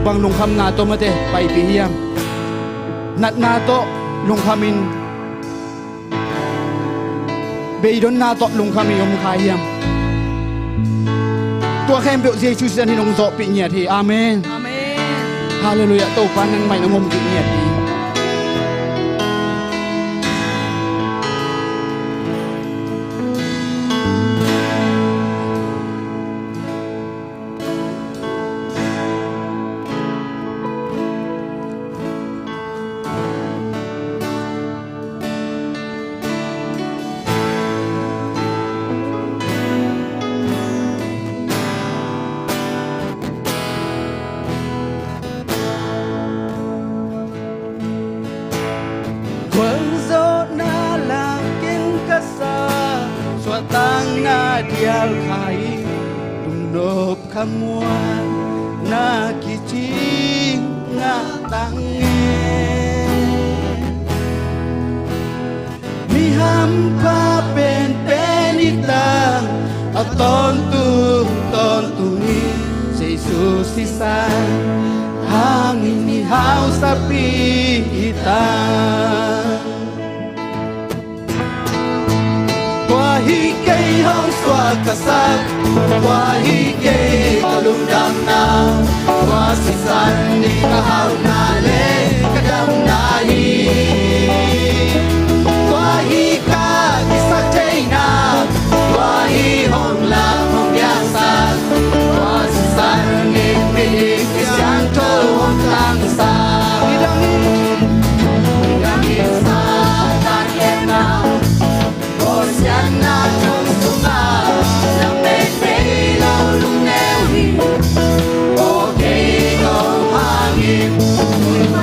bang lungkham na to mate pai pihiyam nat na to lungkhamin beidon na to lungkhami om khayam tua khem biểu Jesus san hinong zo pi nya thi amen amen hallelujah to pan nang mai ngom pi nya thi dial khai lung nop khamuan na kichi nga tange mi ham pa pen penita aton tu ni Jesus si san hangin ni hau sapi ita hi cây hong xoa cả sắc qua hi cây ta lung đam na qua si san ni ka hau na le ka dam na hi qua hi ka ki sa chei na qua hi hong la hong ya sa qua si san ni mi ki sang to hong tang sa mi dang sa ta ken na Siana trong suma la me lao lung neo hi o ke go hangin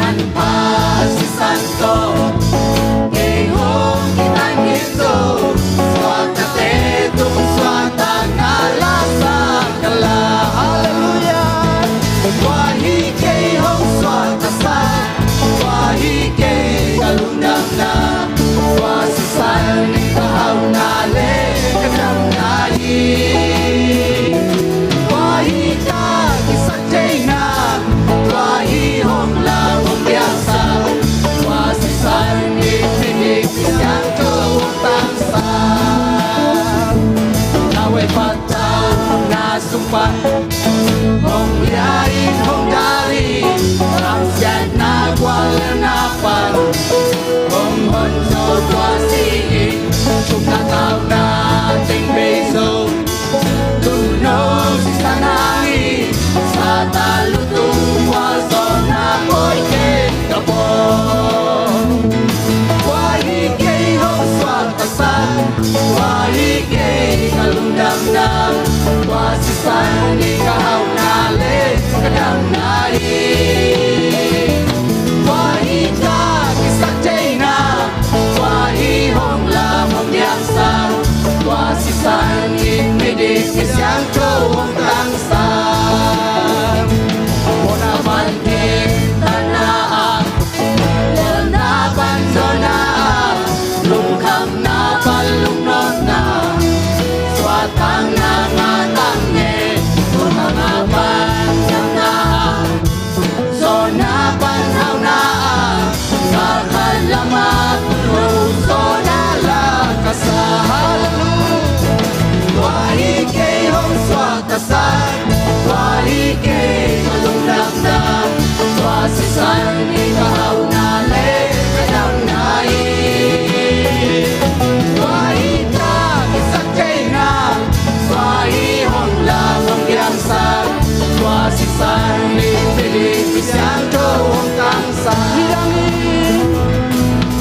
salin bilik Kristiyanto ang tangsa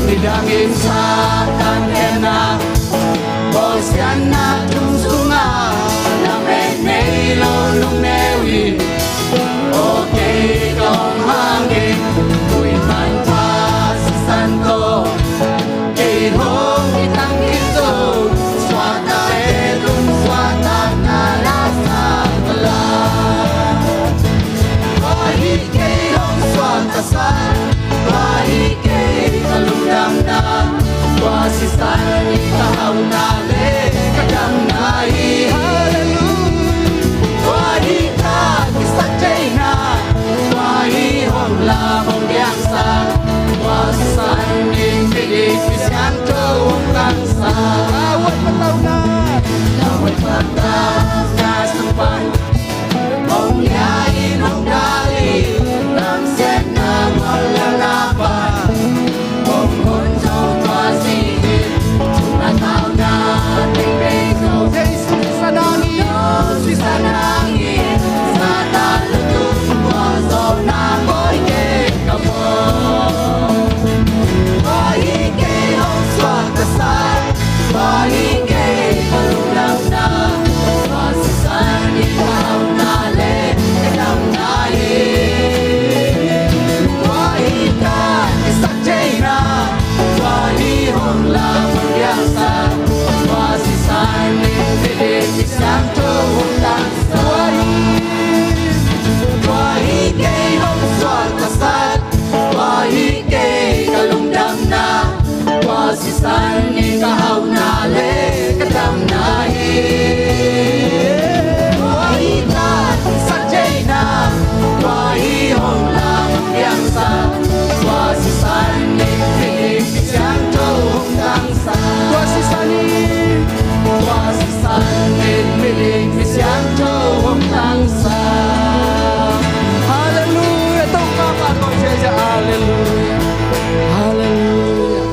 Nidangin sa kanyana Bos yan na tungsunga Na may lolong newi Okay kong hangin Kuy mantas sa santo Kay hong itang ito Swata edun swata nalasa pala Kahit kay hong swata sa Kahit kay kalundang na Wasisan ikaw na le Kadang nai Hallelujah Kahit ka kisatay na Kahit hong lamang biyangsa Wasisan impilig Kristiyanto ang tangsa Awat mataw na Awat mataw na sampan Kung yain ang dali Nang sen na malalapan Kung hunsong masigit Nataw na ating beso Jesus sa nangin Jesus sa nangin Sa talutong puso na ko'y kekamo Bahigay ang swagdasal Bahigay kalulang na Masisan ikaw na le Kadang nahin Bahigay isakjay na Bahihong lamang biyasa Masisan impilig Kristiyanto ang tangsa Bahigay ang swagdasal Bahigay kalungdam na Wasisan ikaw na le Kadam nahi Wahitan sakjay na Wahihong lamang biyangsa Wasisan impilig Kristiyanto ang tangsa Wasisan impilig Kristiyanto ang tangsa Hallelujah Itong kapatid siya Hallelujah Hallelujah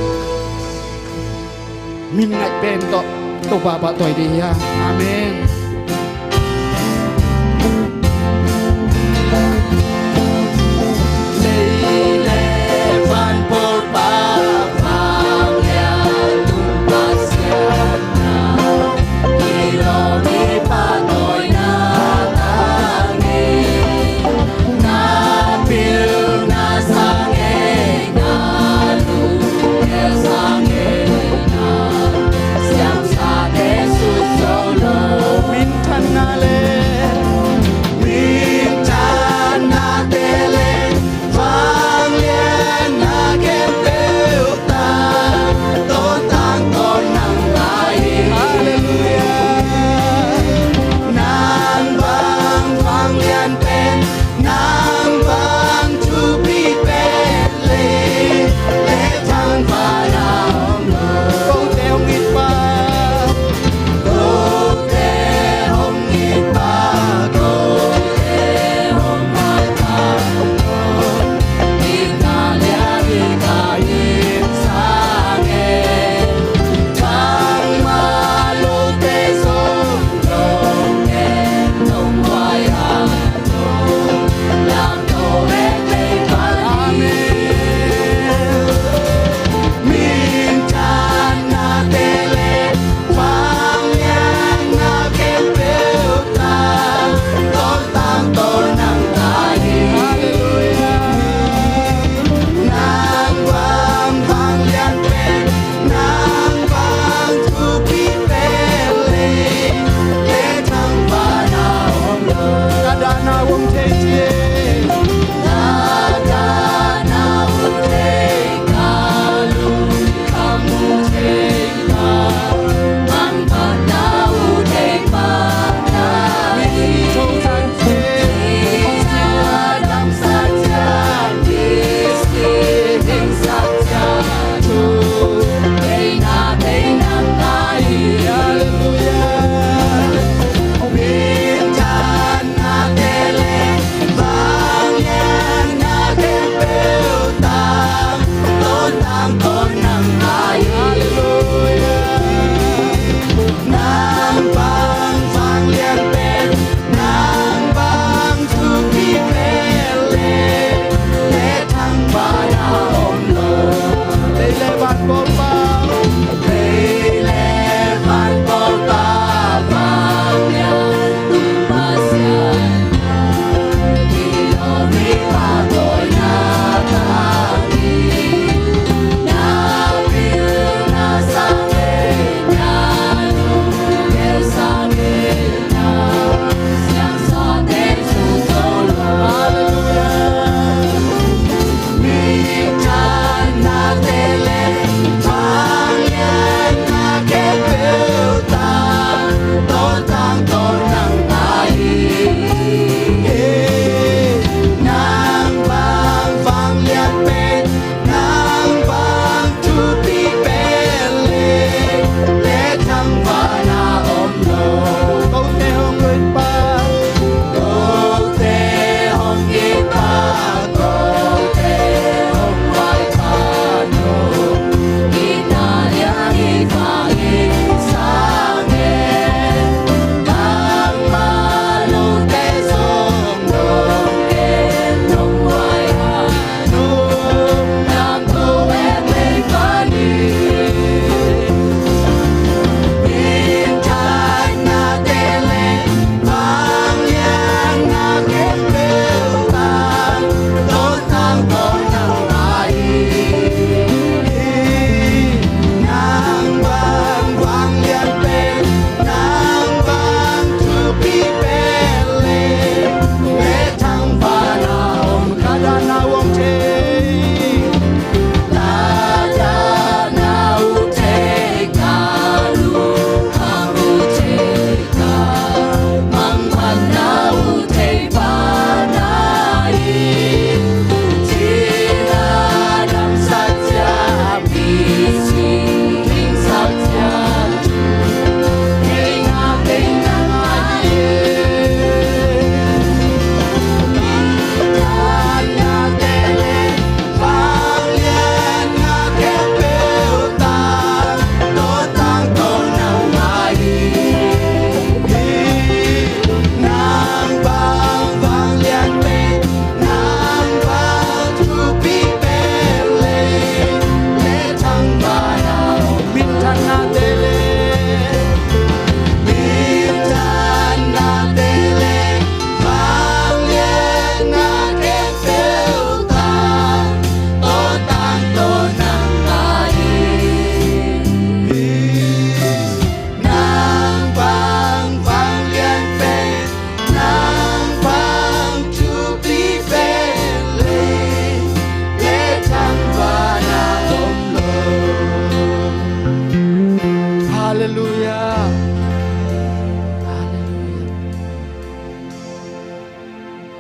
Midnight bento to baba toy dia Amen Leile van por papang ya tumpas na Iromi patoy na tangi Napil na sangay na luya sangay na Siyang sa Jesus solo Mintan na le Mintan na tele Vang lian na kempeuta Totang tonang lahi Hallelujah Nang bang vang lian pen Nang bang tupi pele Letang panahon Kung teong itpa Kung teong itpa Kung teong mata Inaliagi kain sangin Tang malute sondong Entong wayan Lam toek lepan Mintan na tele Pangyan na kempeuta Totang tonang tahi Hallelujah Nang bang pangyan pen Nang bang tupi pele Letang panahon Kadanawang jeje Kadanawang kalung kamu teka Mampanau teka Dalam saja Disini saja Bina nai Hallelujah Mintan na tele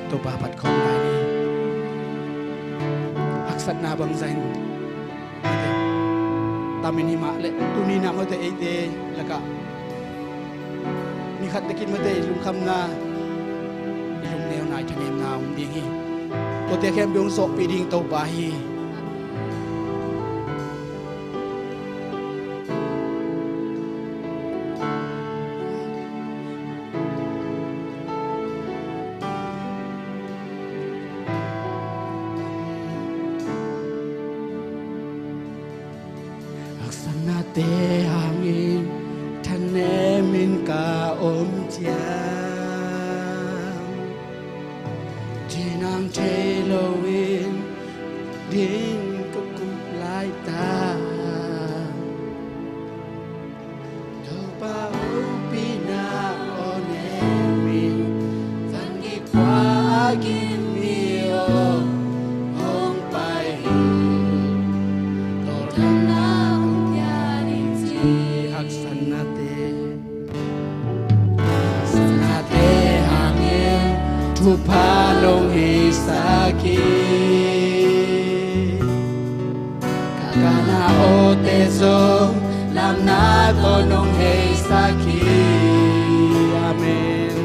ตัวบาปัดของนายนี่อักษรนาบางใจตามินิมาเลตุนีนามาเตเอเตแล้วก็มีขัดตะกินมาเตลุงคำนาลุงแนวนายจะเนมนาวดีฮีตัวเตียเข้มดวงโสปีดิ่งตัวบาฮีAksana te hangin tanemin ka om tiang Jinang te lowin din ko kulay ta To pa upi na onemin Tangi kwa agin miyo Hong pai Aksanate hangin tupalong hisaki Kakana o tesong lam na tonong hisaki Amen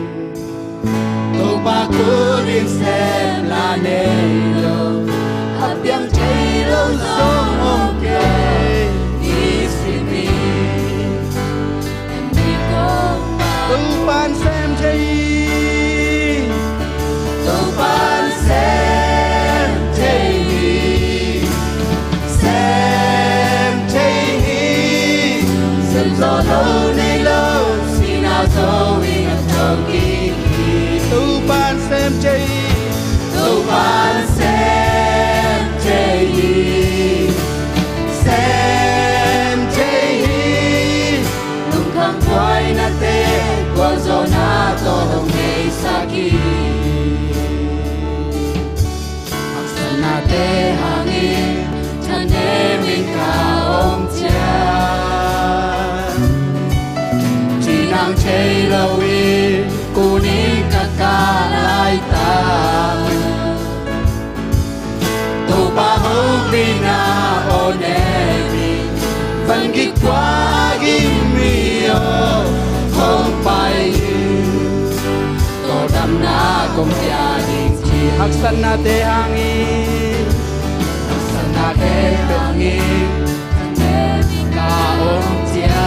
Tupakurin sem lanelo Habyang taylong song okay Tupan sem thei Tupan sem thei Sem thei Sem gió lâu nay lâu Xin nào thôi ngập thâu kỳ Tupan sem thei Tupan sem thei Sem thei Nung khang quay na te Quang gió na to hồng ngày saki Aksana te hangin tanemin ka om tiang Jinang chay lawin kunin ka kalay tang Tupa hubi na onemin Văn ghi qua ghi miyo Hong pai Ko đam na kom tia ding chi Aksana te hangin Aksana te hangin Tanemin ka om tia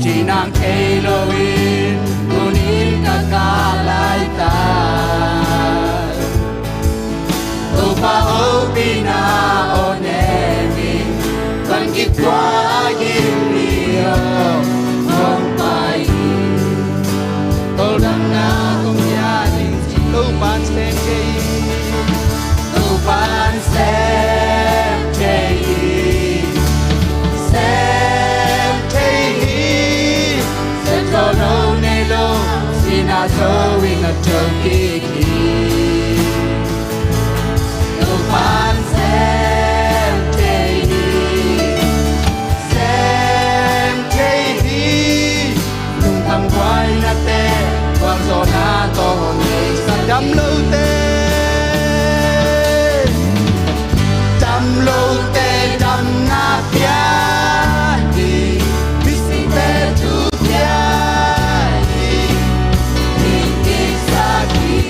Jinang kay lowin Kunin ka kalay tan Tupa hobi na onemin Văn ghi qua ghi miyo Hong pai Tô đăng na cùng gia đình Tu ban xem chê Tu ban xem chê Xem chê Xem cho lâu nê lâu Xin à cho vì ngật trường kỳ kỳ Tu ban xem chê Xem chê Nung thăm quay na tê Quang gió na to hồn ngày sa đắm lâu tê Đắm lâu tê đắm na pia đi Missing tê tu pia đi Ninh kì sa kỳ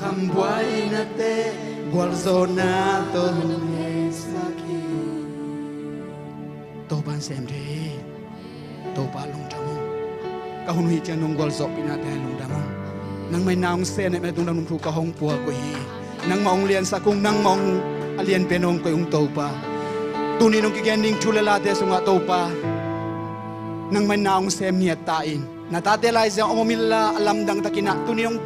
kham buai na te gwal zona to he saki to ban sem de to ba long tamong ka hun hi cha nong gwal zo pina te long damong nang mai naung se ne me tung nang thu ka hong pua ko hi nang maung lian sa kung nang maung alien penong ko yung to pa tuni nong kigending chulala te sunga to pa nang mai naung sem niat tain na tatelai sa omomilla alam dang takina tuni nong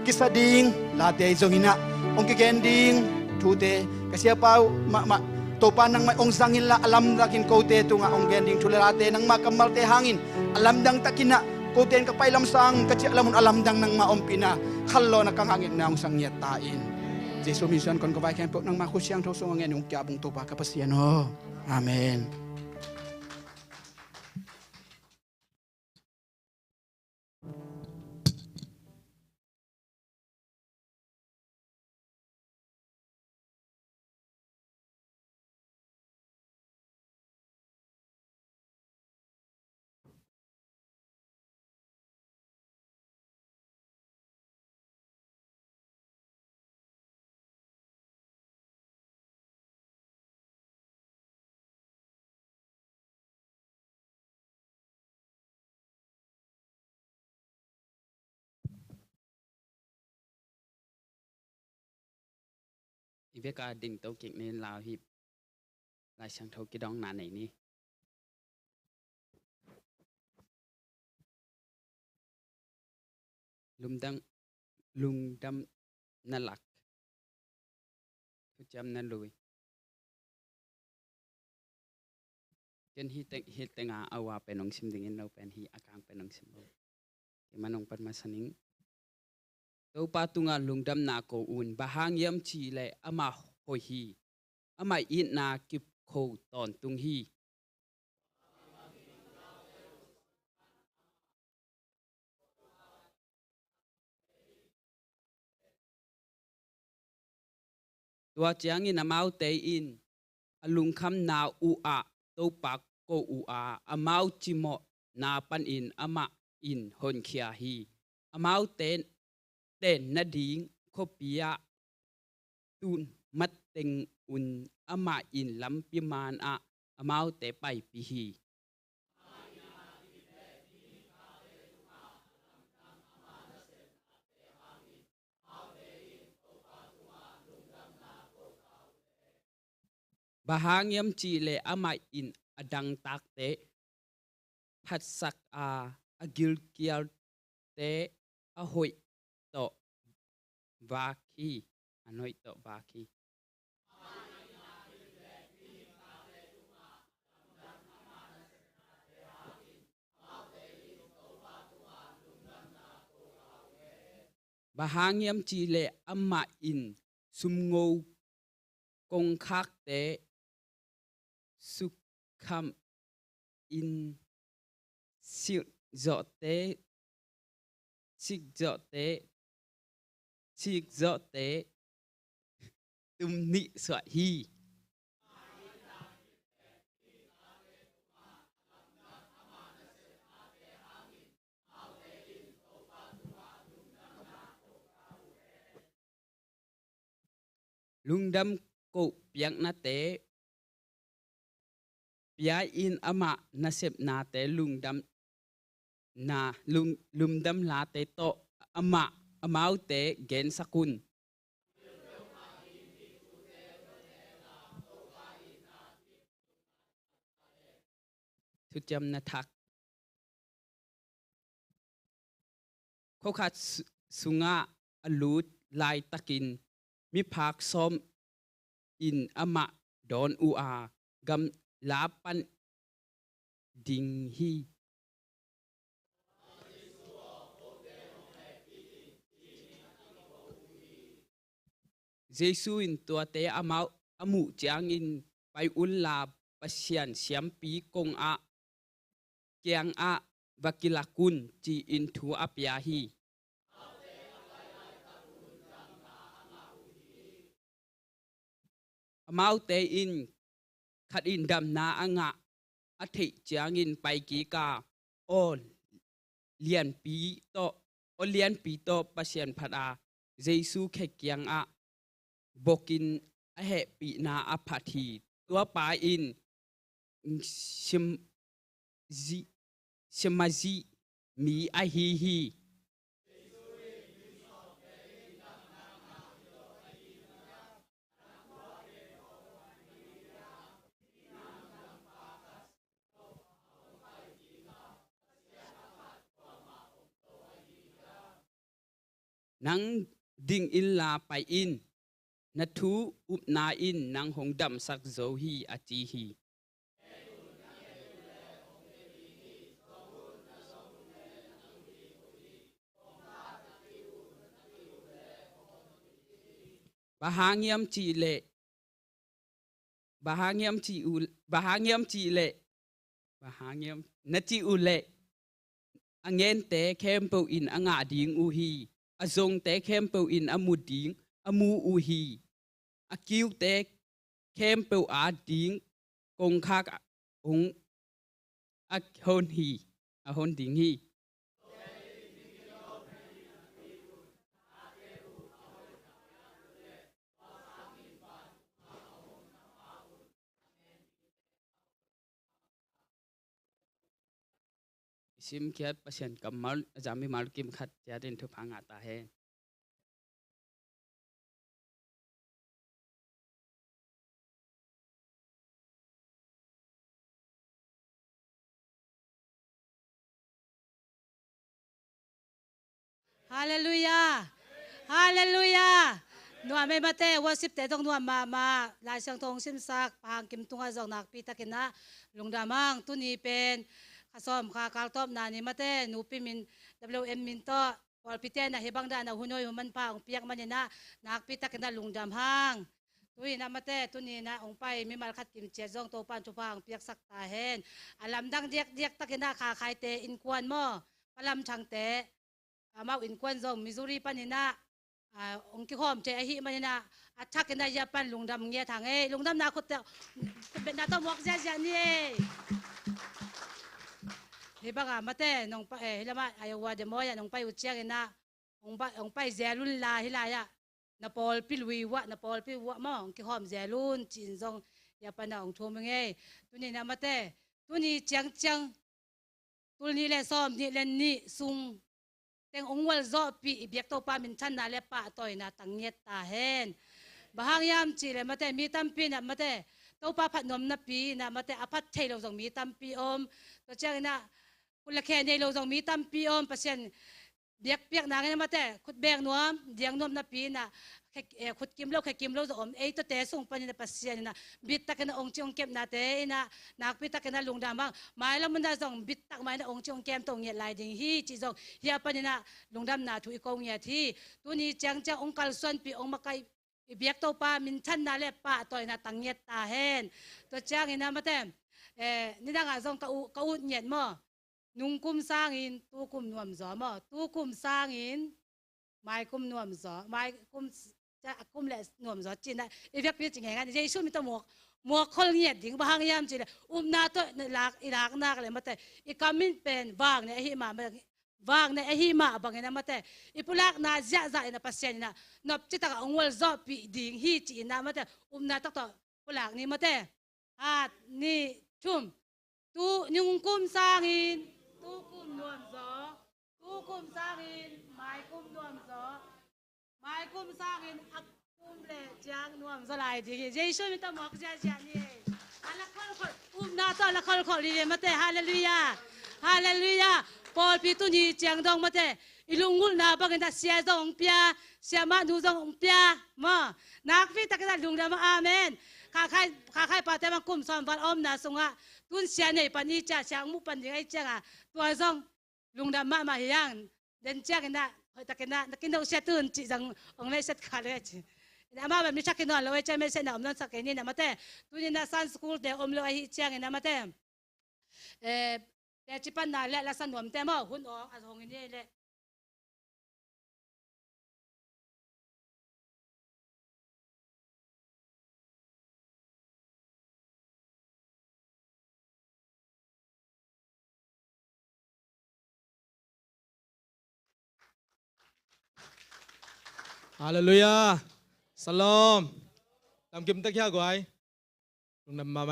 kisading late zongina ong kigending thute kasi pa ma to pa nang may ong sangila alam dakin kote tunga ong gending chulala te nang makamal te hangin alam dang takina koten ka pailam sang kachi alamun alam dang nang maompina khallo na kang hangin na ong sang niat tain Jesu minsan kon ko bai kan po nang makusyang thoso ngen yung kyabong to pa kapasian ho amen Iveka ding tau kik nên lao hip lai sang thâu cái đong nà này ni lung đâm na lak thu chăm na lùi chân hi teng a awa penong sim ding in lo pen hi akang penong sim lo ki manong pan masaning tau patunga lung đâm na ko un bahang yam chi le ama hoi hi ama in na kip ko ton tung hi tua chiang in amau te in alung kham na u a to pak ko u a amau chimo na pan in ama in hon khia hi amau ten na ding khopia tun mat teng un ama in lam pi man a amau te pai pi hi bahang yam chi le ama in adang tak te phat sak a agil kial te a hoi to va khi anoi to va khi bahang yam chi le ama in sum ngô kong khak te sukham in siêu dọ tế xịt dọ tế tum nị sợi hi lung đâm cổ piang na tế pia in ama na sep na te lung đâm na lum đâm la te to ama amau te gen sakun thu cham na thak kho khat sunga alut lai takin mi phak som in ama don u a gam la pan ding hi Jesu in tua te amau amu chiang in pai un la pasian siam pi kong a kiang a vakilakun chi in thu apia hi amau te in khat in dam na anga a thei chiang in pai ki ka o lian pi to pasian phada Giêsu khét kiang a bokin a he pi na a phathi tua pa in sim ji simaji mi a hi nang ding in la pai in na thu up na in nang hong dam sak zo hi a chi hi bahangiam chi le bahangiam chi u bahangiam chi le bahangiam na chi u le angen te kem po in anga ding u hi azong te kem po in amu ding amu u hi akiu te kem po a ding kong khak ong a hon hi a hon ding hi sim kiat pasien kamal jami mal kim khat ya den thu phanga ta he Hallelujah. Hallelujah. Nuam may mate worship te dong nuam ma lai sang thong sim sak pang kim tunga zong nak pi takina lungdamang tuni pen khasom kha kal top na ni mate nu pi min WM min to pol pite na hebang da na hunoi man pa ong piak manina nak pi takina lungdam hang tui na mate tuni na ong pai mi mal khat kim che zong to pan chu pang piak sak ta hen alam dang diak diak takina kha khai te in kwan mo palam chang te mau in kwan zong Missouri panina ông kia hôm chơi hi mà na chắc cái này Japan lùng đam nghe thằng ấy lùng đam nào có tao bên nào tao mọc ra ra nè thì bác à mà thế nông phải là mà ai qua để mua ya nông phải uống cái na ông phải dè luôn là hi là ya na Paul pilui wa na Paul pilui wa mà ông kia hôm dè luôn chín zong Japan nào ông thua mình ấy tu ni na mà thế tu ni chang chang tu ni lên xóm ni lên ni sung teng ongwal zo pi biak to pa min chan na le pa toy na tangiet ta hen bahang yam chi le mate mi tam pi na mate to pa phat nom na pi na mate apat thei lo jong mi tam pi om to chang na kula khe nei lo jong mi tam pi om pasien biak biak na nge mate khut beng nuam diang nom na pi na khut kim lo khe kim lo zo om ei to te sung pan na pasien na bit ta kana ong chong kem na te na nak pi ta kana lung dam bang mai lo mun da jong bit tak mai na ong chong kem tong ye lai ding hi chi jong ya pan na lung dam na thu i kong ya thi tu ni chang chang ong kal son pi ong makai biak to pa min chan na le pa toy na tang yet ta hen to chang ina mate ni da ga jong ka u nyet mo nung kum sang in tu kum nuam zo mo tu kum sang in mai kum nuam zo mai kumจะกุมเลสนวมจอจีนะอีเวียกพี่จริงๆงั้นเยซูมีตัวหมวกคนเงียบดิ่งบางยามจีเลยนาตัวหลักอีหลักนักเลยมาแต่อีกามินเป็นวางเนี่ยหิมะวางเนี่ยหิมะบางอย่างมาแต่อีปุลักนาเจ้าใจนะปัสเซนนะนับจิตตะองวลจอปีดิ่งฮีจีนะมาแต่นาตัวปุลักนี่มาแต่ฮัดนี่ชุ่มตูยุงกุมสร้างอินตูกุมนวมจอตูกุมสร้างอินไม่กุมนวมจอmai kum sang in ak kum le jang nuam zalai di jesu mi ta mok ja ja ni ala khol na to ala khol li mate hallelujah hallelujah pol pi tu ni chang dong mate ilungul na bang na sia dong pia sia ma nu dong pia ma nak fi ta ka lung da ma amen kha khai pa te ma kum som van om na sunga tun sia nei pan ni cha chang mu pan ni ai changa tua dong lung da ma hiang den chang na ta kena nakin daw siya tun ci jang ong le set khale ci na ma mi chakin no lo che me se na om non sa keni na mate tu ni na san school de om lo hi chiang na mate te chi pan na le la san nom te mo hun ong a hong ni le ฮาเลลูยาสลอมตามกิมตะกี้กวยลงนำมาไหม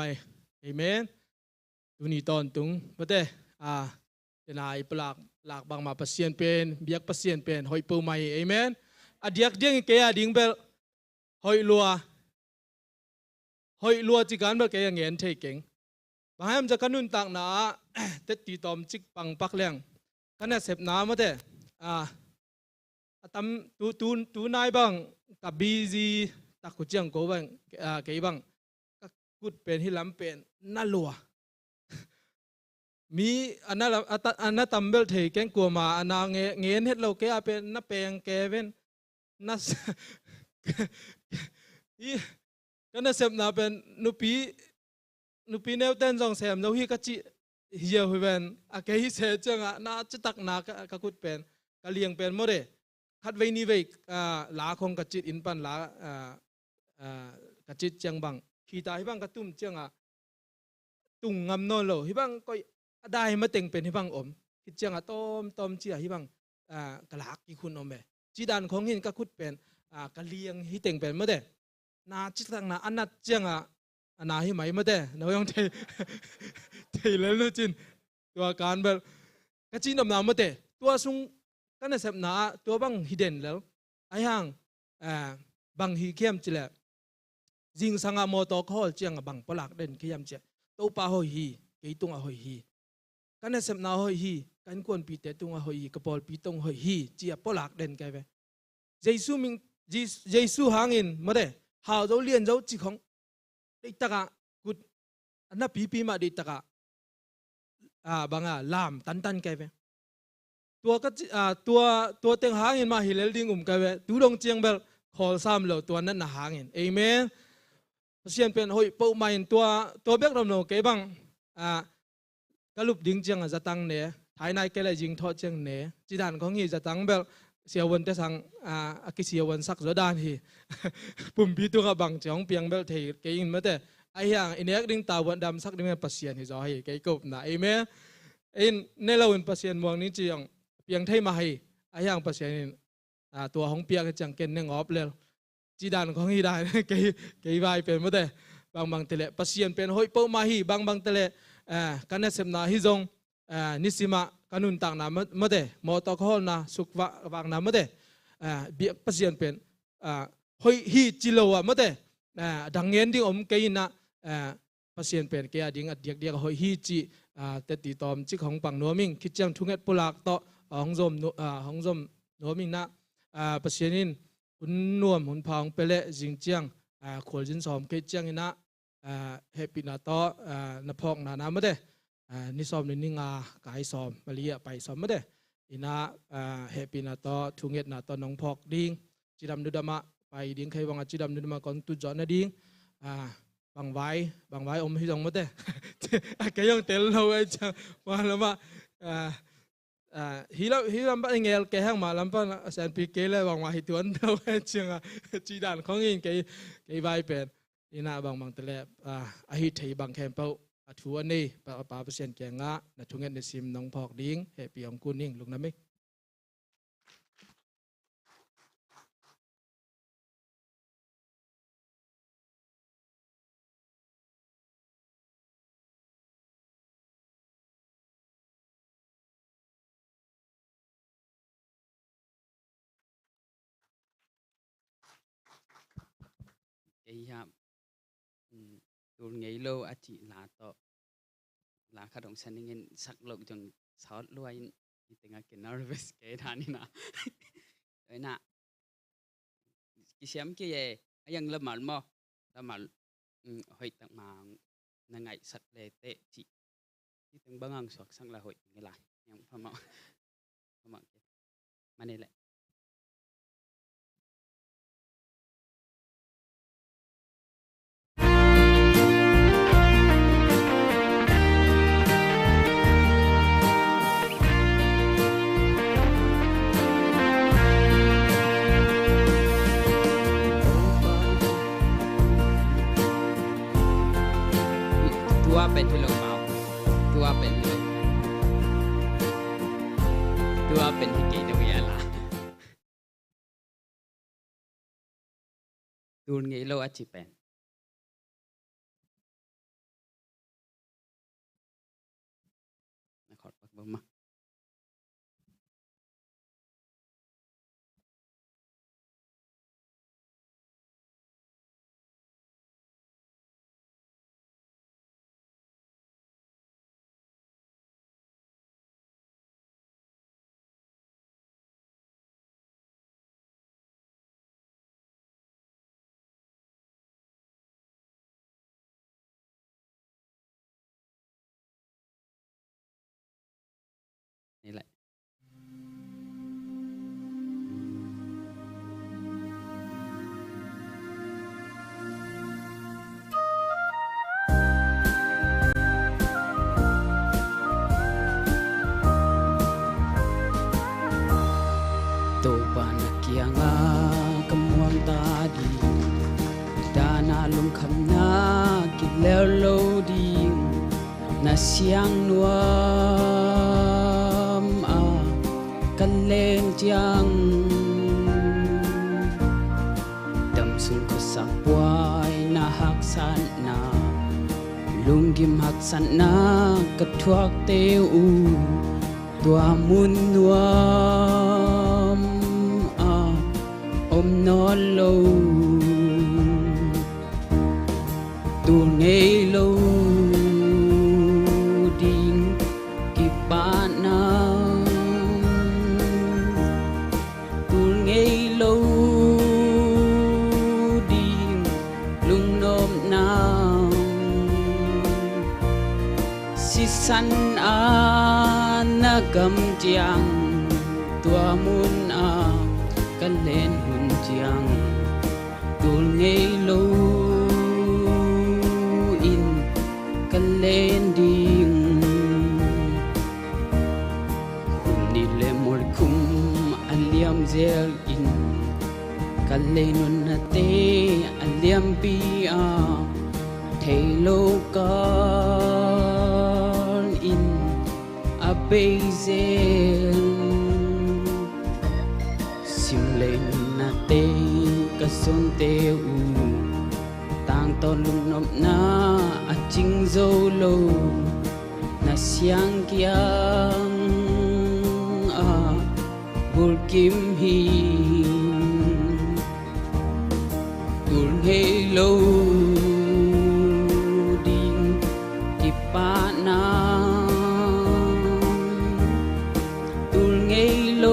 เอเมนตุนีตอนตุงประเทศจะนายปลากหลากบางมาพัศยันเป็นเบียกพัศยันเป็นหอยปูไม่เอเมนอดียกเดียงเกียดิ้งเบลหอยลัวจิการเบลเกียงเงินเทเก่งบางแห่งจะขนุนต่างหนาเต็ดตีตอมจิกปังปักเลี้ยงกันเนี่ยเสพน้ำมาเถอะตำตูนายบางกับบีซีตะกุเจียงโกบังเกี่ยบังก็กุดเป็นที่ลำเป็นน่าลัวมีอันนั้นตำเบลเทแกงกัวมาอันนั้นเงินเฮ็ดเราแกเป็นน่าเป็นแกเป็นน่าก็น่าเสพน่าเป็นนุปีเนวเต้นจงเสพเราฮีก็จีเหี่ยวเป็นอะแกฮิเสจังอ่ะน่าจะตักน่าก็กุดเป็นก็เลี้ยงเป็นหมดเลยคัดไว้นี่ไว้หลาคงกระจิตอินปันหลากระจิตจังบังขีตาฮิบังกระตุ้มจังอ่ะตุงงำนอนโลฮิบังก็ได้มาเต็งเป็นฮิบังอมคิดจังอ่ะต้มเจียฮิบังกะลากกี่คุณอมเบจีดานของหินก็คุดเป็นกะเลียงฮิเต็งเป็นมาเด้นาจิตตังนาอันนัดจังอ่ะนาฮิไหมมาเด้เรายังเทเลยนะจินตัวการแบบกระจินอมนามาเด้ตัวซุงก็ในเสพนาตัวบังฮิเดนแล้วไอ้ห่างบังฮิเข้มจิเลจิงสังามอตอคอลเจียงบังปลักเด่นเข้มเจตัวปาหอยฮีกี่ตุงหอยฮีก็ในเสพนาหอยฮีกันควรปีเตตุงหอยฮีกระปอลปีตุงหอยฮีเจียปลักเด่นกันไปเยซูหางินมาเด้หาเจ้าเลี้ยนเจ้าจิของได้ตะกะกุดอันนั้นปีมาได้ตะกะบังลามตันกันไปตัวก็ตัวเต็งหางินมาฮิเลลดิ้งกันไปดูดงเจียงเบลขอซ้ำเราตัวนั้นน่ะหางินเอเมนเสียนเป็นหอยปูไม่ตัวเบกเราโนเก็บังกลุบดิ้งเจียงจะตั้งเนื้อท้ายนายแกเลยยิงทอดเจียงเนื้อจีดานของฮีจะตั้งเบลเสียวันแต่สั่งกิเสียวันสักจะด้านฮีปุ่มปีตัวกับบังเจียงเปียงเบลเทเกี่ยงมาแต่ไอ้ยังอินเอกดิ้งตาวันดำสักดิ้งเป็นปัสเซียนฮีจะให้เกี่ยกบนะเอเมนในเราเป็นปัสเซียนมองนี้เจียงเปียงไทยมาให้ไอ้ยังปัสเซียนตัวของเปียงจังเกนเนงออฟเลยจีดานของฮีได้เกี่ยใบเป็นมาแต่บางเตเลปัสเซียนเป็นหอยปูมาฮีบางเตเลกันเนเซมนาฮิจงนิสิมากันุนต่างน้ำมาเดมอตอคอลนาสุกวางน้ำมาเดเบียปัสยันเป็นหอยฮีจิโลวมาเดดังเงินที่อมเกยินะปัสยันเป็นเกียดิ้งอัดเดียกหอยฮีจิเตติตอมจิของปังนัวมิงคิดจังทุ่งเอ็ดปุลักต่อห้องจมนัวมิงนะปัสยันินหุ่นนวมหุ่นพองเปเลจิงเจียงขวดจินสอมเกจียงนะเฮปินาต่อนพอกนามาเดนิสอมนิงากายสอมมาเลียไปสอมมาเดอินาเฮปินาต่อทุงเอ็ดนาต่อน้องพอกดิ้งจิดำนุดมาไปดิ้งใครวังจิดำนุดมาก่อนตุจอนนะดิ้งบางไว้อมให้จงมาเดแกยังเตลเราไอ้จังว่าแล้วมาฮิลำปะเงลแกห้างมาลำปะแสนปีเกลเลยบางว่าฮิตวนเราไอ้จังจีดานของอินแกใบเป็นอินาบางเตลอาฮิตให้บางแคมเปาทัวนี่ปะปาเปอร์เซ็นต์แกงะนะทุงเงินในซิมน้องพอกดิ้งเฮปีของกูนิ่งลุงน้ำมิไอ้ยามตัวไงโลอาจิลาโตลาขดงฉันเงินสักโลกจงสอดรวยนี่ตึงอากินนอร์เวสเกทานี่นะเอ้ยนะกิเสียมกี่เย่ยังละมันมั้ละมันหอยตังมานั่งไงสักเลเตจิที่ตึงบังอังสวกสังละหอยไงล่ะยังพอมามานี่แหละ Tua bên thì lồng bảo tua bên thì kỳ đâu vậy là ดูนงี้โลอาจิเป็นขอปักบ่มานี่แหละโตปานักเกียงากำมวงตาดีดานาลงคำนากินแล้วโลดีนาเสียงนวมกันเลงจังดำสุนก็สักปวายนาหักสันนาลุงกิมหักสันนากระทวกเตวตัวมุนนวมอมนอนโลตูเงยโลดิ่งกิบานาตูเงยโลดิ่งลุงนมนาสิสันนากำเจียงตัวมุนกันเล่นหุ่นเจียงตูเงยโลอินกันเล่นดิ่งหุ่นนี่เลมอลคุมอัลยามเซลอินกันเล่นนนาเตอัลยามปีเทโลกันอินอาเบเซลซิมเลนนาเตกะสุนเตอูต่างตอนลุงนบนาอาจิงโซโลนาเสียงเกียงบุลกิมฮีตุลเฮโลดิงกิปานาตุลเงโล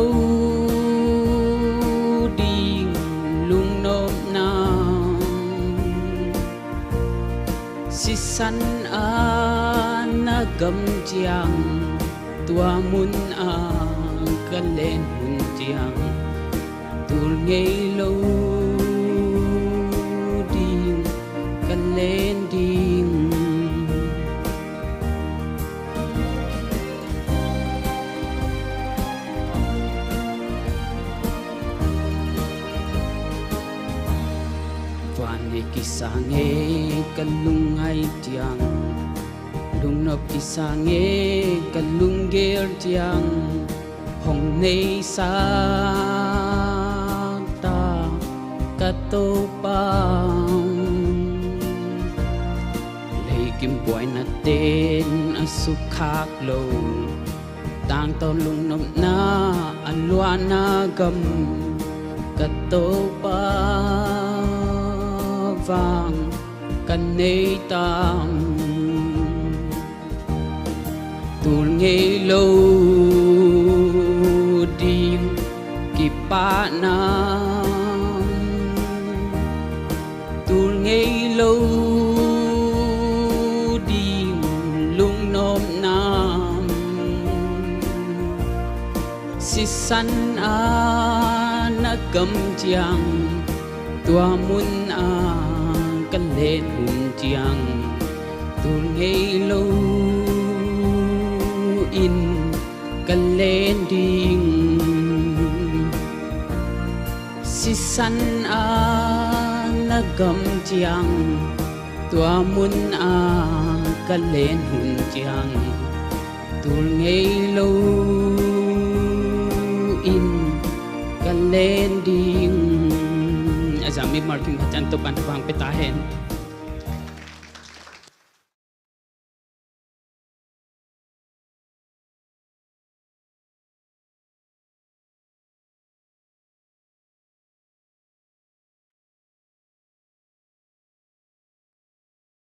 สิสันนากำเจียงตัวมุนกันเล่นหุ่นเจียงตูเงยโลดิ่งกันเล่นดิ่งวันนี้กิสาเงกันลุงไอเจียงลุงนบกิสาเงกันลุงเกลเจียงห้องในสาตากะโตปังเลยกิมป่วยนาเตนอสุขากโลต่างตอนลุงนบนาอันลวานากำกะโตปังฟังกันในตังตูลเงโลดิงกิปานาตูลเงโลดิงลุงนมนามสิสันนากำเจียงตัวมุนกันเล่นหุ่นเจียงตูลเงโลอินกันเล่นดิ่งสิสันนากำเจียงตัวมุนกันเล่นหุ่นเจียงตูลเงโลอินกันเล่นดิ่งอาจารย์มี di marking hajan to pan bang petahen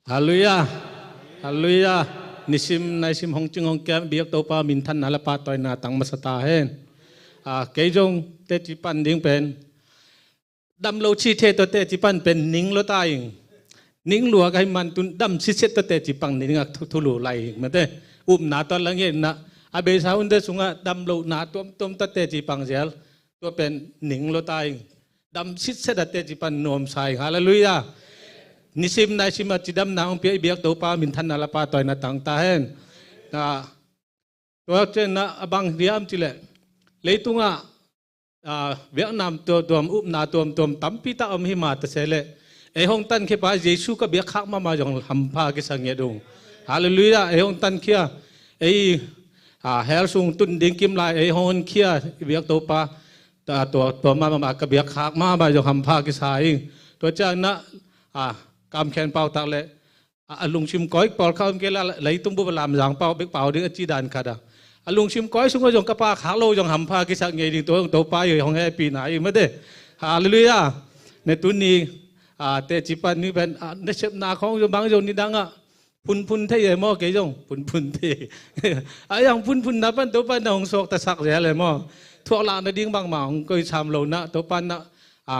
Hallelujah. Hallelujah. Nisim na isim hong ching hong kiam biak to pa min than hala pa toy na tang masata hen. Ke jong te chi pan ding pen. Dam lo chi the to te chi pan pen ning lo ta ing. Ning lua kai man tun dam chi set to te chi pang ning ak thu lu lai ma te. Na to lang yen na. Abe sa un de sunga dam lo na tom to te chi pang sel. To pen ning lo ta ing. Dam chi set te chi pan nom sai. Hallelujah. Nisim na isim at sidam na ang biak to pa min than ala pa toy na tang ta hen na to chen na abang riam chile leitunga Vietnam to na tom tampi ta hi ma ta sele e hong tan ke pa Jesu ka biak khak ma jong hampa ke sang ye dong hallelujah e hong tan kia e hel sung tun ding kim lai e hong kia biak to pa to ma ka biak khak ma jong hampa ke sai to cha na cam khen pau tak le alung sim koi pol kham ke la lấy tung bu làm giang pau bek pau ding chi dan kada alung sim koi sung jong ka pa khak lo jong ham pha ki sak nge ding to pa ye hong happy na i ma de hallelujah ne tu ni te chi pan ni ben ne sep na khong jong bang jong ni dang phun the ye mo ke jong phun the yang phun na pan to pan hong sok ta sak je le mo thuak la na ding bang ma hong koi cham lo na to pan na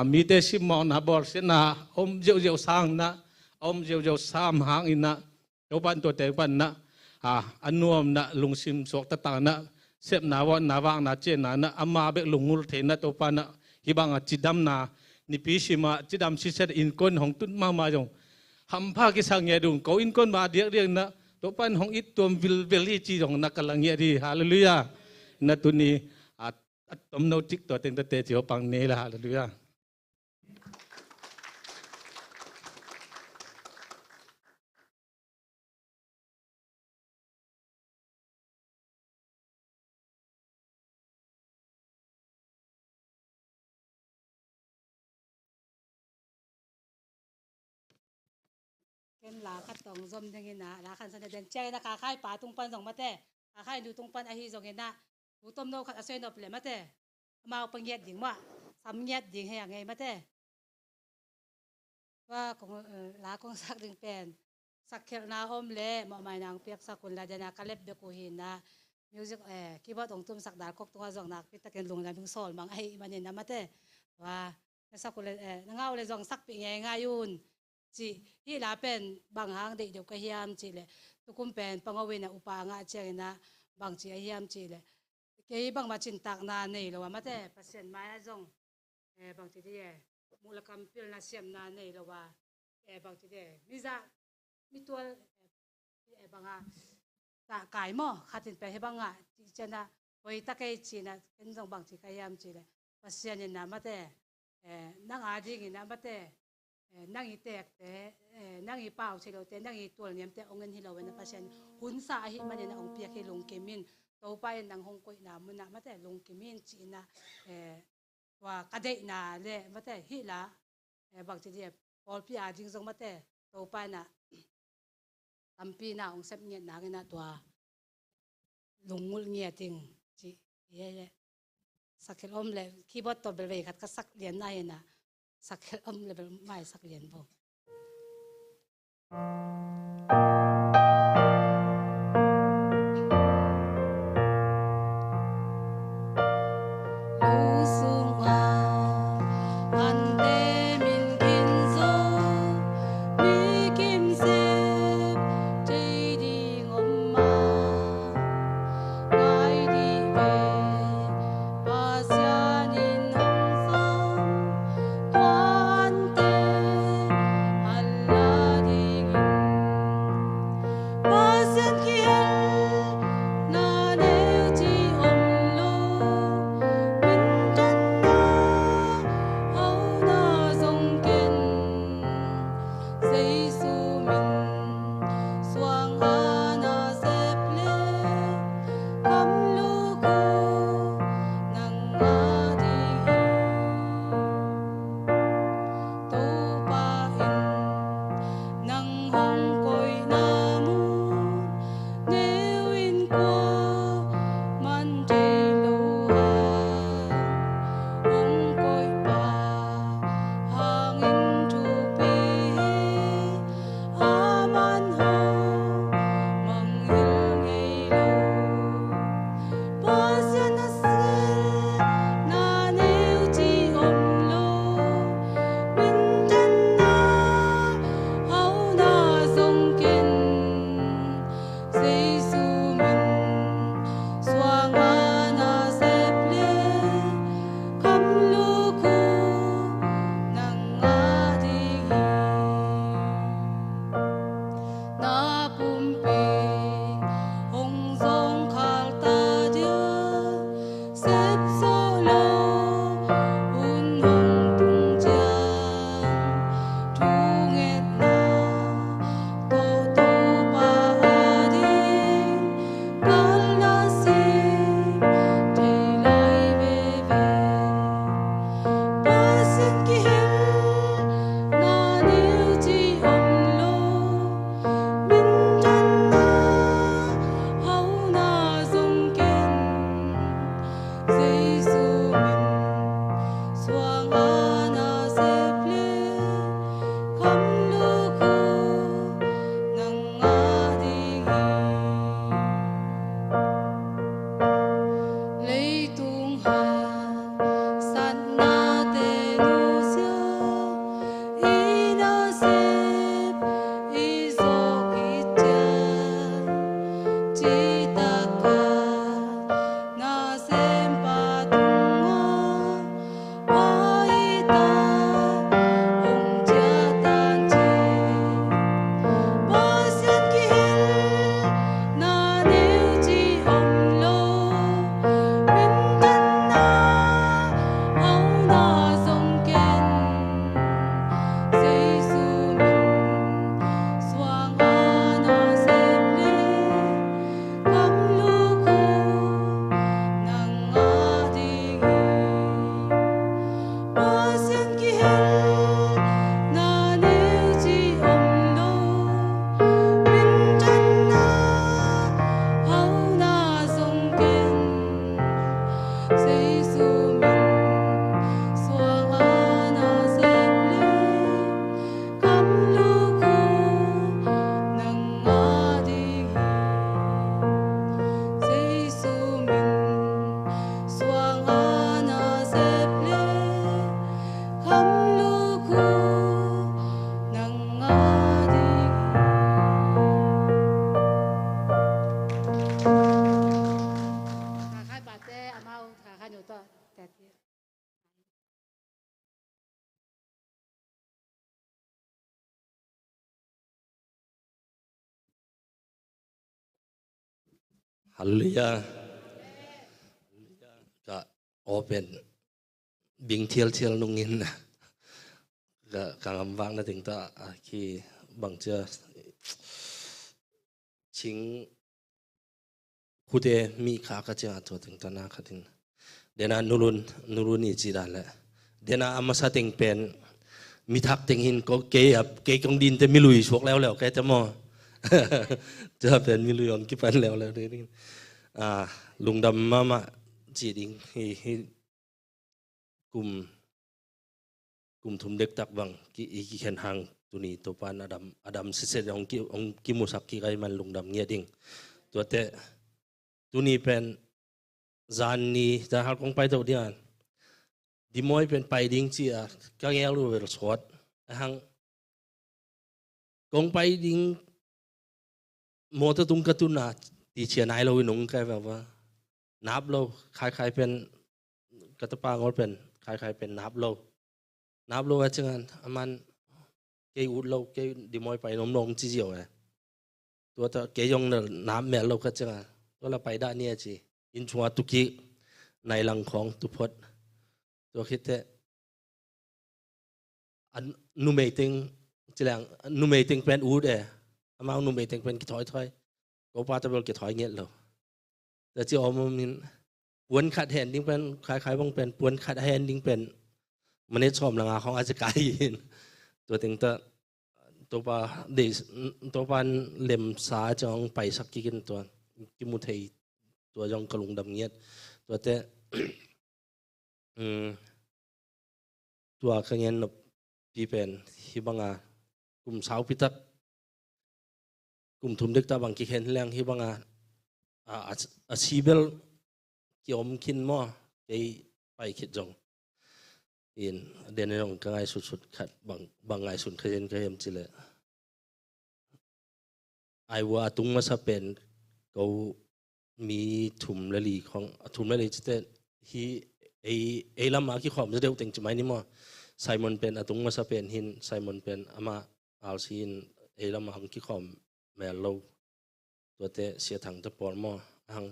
mi te sim mo na bor se na om jeu sang na om jeu sam hang ina to pan to te pan na anuam na lungsim sok ta ta na sep na wang na che na ama be lungul the na to pan na hibang chidam na ni pi sima chidam si set in kon hong tun ma jong ham pha ki sang ye dung ko in kon ma diak na to pan hong it tom vil hi chi jong na kalang ye ri hallelujah na tu ni tom no tik to teng te chi pang ne la hallelujah ken la khat tong zom ding ina la khan san den che na ka khai pa tung pan jong mate ka khai du tung pan a hi jong ina u tom no khat asoi no ple mate ma pang yet ding ma sam yet ding he ngai mate wa kong la kong sak ding pen sak khel na om le ma mai nang pek sakun la dana kalep be ko hin na music keyboard ong tum sak dal kok tu jong nak pi ta ken lung la bing sol mang ai manin na mate wa sakun le ngau le jong sak pi ngai yun chỉ hi là pen bằng hàng để được cái hiam chỉ lệ tôi cũng pen bằng ở bên là upa ngã chơi na bằng chỉ hiam chỉ lệ cái bằng mà chín tạc na này là mà thế pasien mai zong bằng chỉ thế mua là cầm pil na xem na này là bằng chỉ thế mi ra mi tua bằng ta cái mò khát tin pe bằng ngã chỉ na với ta cái chỉ na cái zong bằng chỉ cái hiam chỉ lệ pasien na mà thế năng ai đi na mà thếนั่งอีแตกแต่นั่งอีเปล่าเฉลียวแต่นั่งอีตัวเนี่ยแต่องเงินที่เราเป็นประชาชนหุ่นสาหิมันเนี่ยองเปียกให้ลงเกมินโตไปนั่งหงกุยน้ำมันนะมาแต่ลงเกมินจีน่ะว่ากระเดะน่ะเลยมาแต่ฮิละบางทีเดียพอพี่อาจริงๆมาแต่โตไปน่ะตั้มปีน่ะองเสพเงียบน่ะกันน่ะตัวลงมุลเงียจริงจีเย่สักอมเลยคีย์บอร์ดตัวเบลเวคัดก็สักเรียนได้น่ะสักเลเวลไม่สักเรียนบ่ ฮัลโหลยาก็โอเป็นบิงเทียลนุ่งอินนะก็กางวางนะถึงตาคีบางเจอชิงคุเดมีขากระเจ้าตัวถึงตานาขัดินเดน่านูรุนนี่จีดาละเดน่าอามาซาติงเป็นมีทักติงหินก็เกย์กงดินแต่ไม่ลุยชวกแล้วแกจะมอจะเป็นมิลลิออนกี่พันแล้วนี่ลุงดำมาจีดิงให้กลุ่มทุมเด็กตักบังกี่เข็นหางตัวนี้ตัวปานอดัมเสร็จองกี่มุสักกี่ไกมันลุงดำเงียดิงตัวเตะตัวนี้เป็นจานนี้จะหาของไปตัวเดียวดิมอยเป็นไปดิ้งจีก็แง่รู้เวลสวดหังของไปดิ้งมอเตอร์ตุงกระตุนตีเชียนายเราหนุ่งใครแบบว่านับเราคล้ายเป็นกระตปางก็เป็นคล้ายเป็นนับเราว่าจังงั้นมันเกยอุดเราเกยดิมอยไปน้องจีเจียวตัวเกยยงเนี่ยน้ำแม่เราก็จังงั้นตัวเราไปได้เนี่ยจีอินชัวตุกีในหลังของตุพดตัวคิดเตะนูเมติงจีหลังนูเมติงเป็นอูดมานูเมติงเป็นกี่ถอยก็ป้าจะเป็นกี่ถอยเงี้ยเราแต่ที่ออกมาเป็นปวนขัดแหนดิ้งเป็นคล้ายๆบางเป็นปวนขัดแหนดิ้งเป็นมันนี่ชมหลังของอาจจะกลายตัวถึงตัวป้าเดชตัวป้าเล่มสาจองไปสักกี่กันตัวกิมุทัยตัวยองกระลุงดำเงี้ยตัวเตะตัวขยันปีเป็นที่บางกลุ่มสาวพิทักษ์กลุ่มทุนเด็กตาบางกี่เห็นแรงที่บางอาชีพเกี่ยวมคินมั่วไปคิดจงอินเดนยองก็ง่ายสุดขัดบางง่ายสุดขยันจิเลไอว่าตุงมาซาเป็นเขามีถุมละลีของถุมละลีจะเตที่ไอลำมากี่ขอมจะเดียวติงจะไหมนี่มั่วไซมอนเป็นตุงมาซาเป็นหินไซมอนเป็นอามาอัลซีนไอลำมาของกี่ขอมแม่เราตัวเตะเสียถังตะปอนมั่วหัง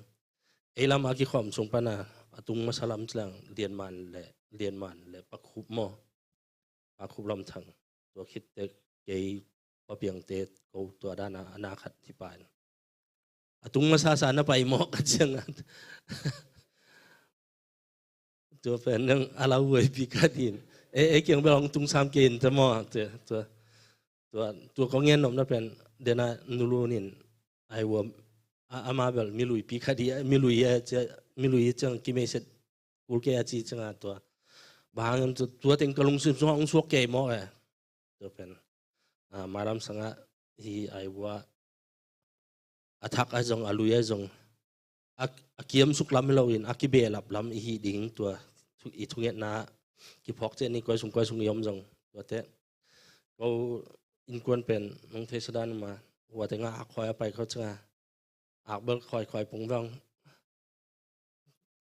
ไอลำมากี่ขอมส่งปนา atung masalam tlang lian man le pakhup mo pakhup lam thang to khit te ke papiang te ko to dana anakhat thipan atung masasa na pai mo ka chang to pen nang alawai pi ka din kyang belong tung sam ken ta mo to ko ngen nom na pen dena nulunin ai wo amabel milui pi ka di milui chang ki me set ul ke chi chang to bang to teng kalung sim song suak ke mo to pen maram sanga hi ai wa athak azong aluya zong akiam suklam loin akibe lap lam hi ding to i thunget na ki phok che ni koi sung yom jong to te ko in kwan pen nong the sadan ma wa te nga khoi pai kho changa ak bel khoi pung rong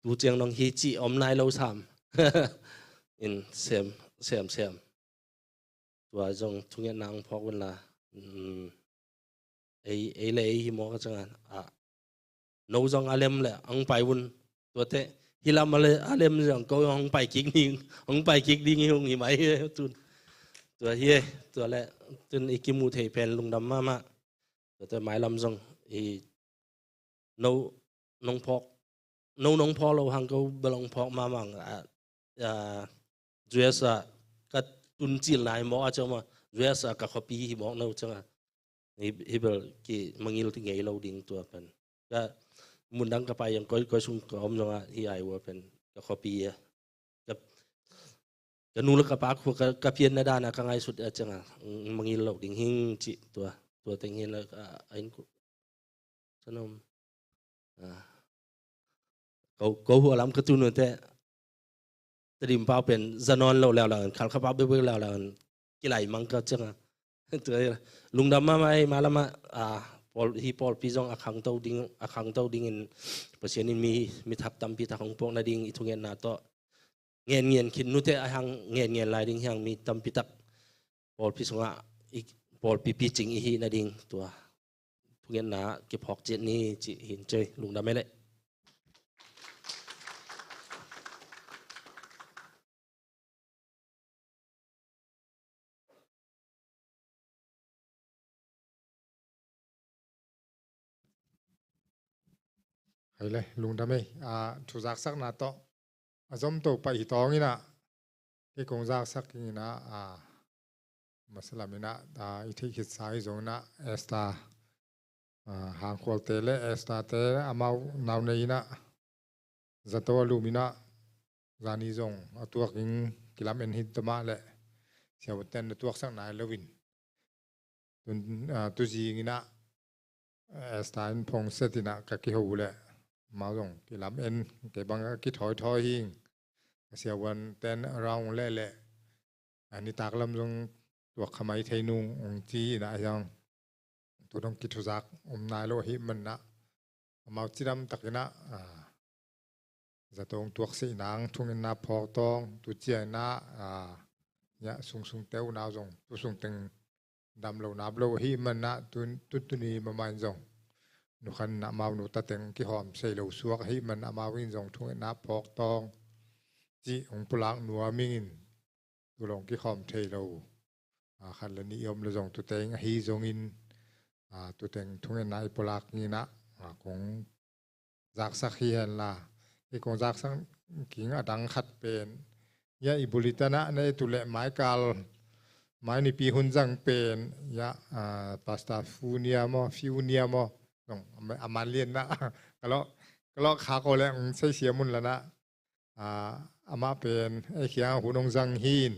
tu chiang nong hi chi om nai lo sam in sem tua jong thunget nang phok wen la ei le hi mo ka changa no jong alem le ang pai wun to te hilam ale alem jong ko ong pai kik ding hong hi mai tun to hi to le tun ikimu thei pen lung dam ma to te mai lam jong i no nong phok lo hang ko belong phok ma mang juesa ka tun chil nai mo a chama juesa ka khopi hi mo no changa hi bel ki mangil ti ngei lo ding to pen ka mundang ka pa yang koi sung ko om jonga hi ai wo pen ka khopi ya ka nu la ka pa khu ka pian na da na ka ngai sut a changa mangil lo ding hing chi to teng hin la ain ku sanom ko hu lam ka tu nu te trim pa pen zanon lo la khal kha pa be la ki lai mang ka changa to lung dam ma mai malama Paul pizong akhang tau ding in pasien in mi thap tam pi ta hong pok na ding ithungen na to ngen khin nu te ahang ngen lai ding hang mi tam pi tak Paul pizonga Paul pi ching hi na ding to thungen na ki phok jet ni chi hin chơi lung dam mele hay le lung đam ấy thu giác sắc na to azom to pa hi tong ina cái công giác sắc ina masala mina i thi hit sai zong na esta hang khol te le esta te amau naw nei na zato lumina zani zong atuak in kilam en hit tama le siaw ten tuak sak nai lewin tun tu ji ina esta in phong setina ka ki ho le mau rong ki lam en ke bang ki thoi hing sia wan ten around le ani tak lam rong tua khamai theinung ong chi na yang tu dong ki thuzak nai lo hi man na mau chiram takina zatong tuak si nang thung na phok tong tu chia na ya sung teu na rong tu sung teng dam lo na blo hi man na tu ni ma man rong nu khan na mau nu ta teng ki hom sei lo suak hi man na mau win jong thung na phok tong chi ong pulang nuwa mingin tu long ki hom thei lo khan la ni yom lo jong tu teng hi jong in tu teng thung na i pulak ni na kong jak sak hi han la ki kong jak sang king adang khat pen ya ibulitana ne tu le mai kal mai ni pi hun jang pen ya pasta funia mo nong aman lien na kalau khá có lẽ xây xia mun là na ama pen ai khia hu nong jang hin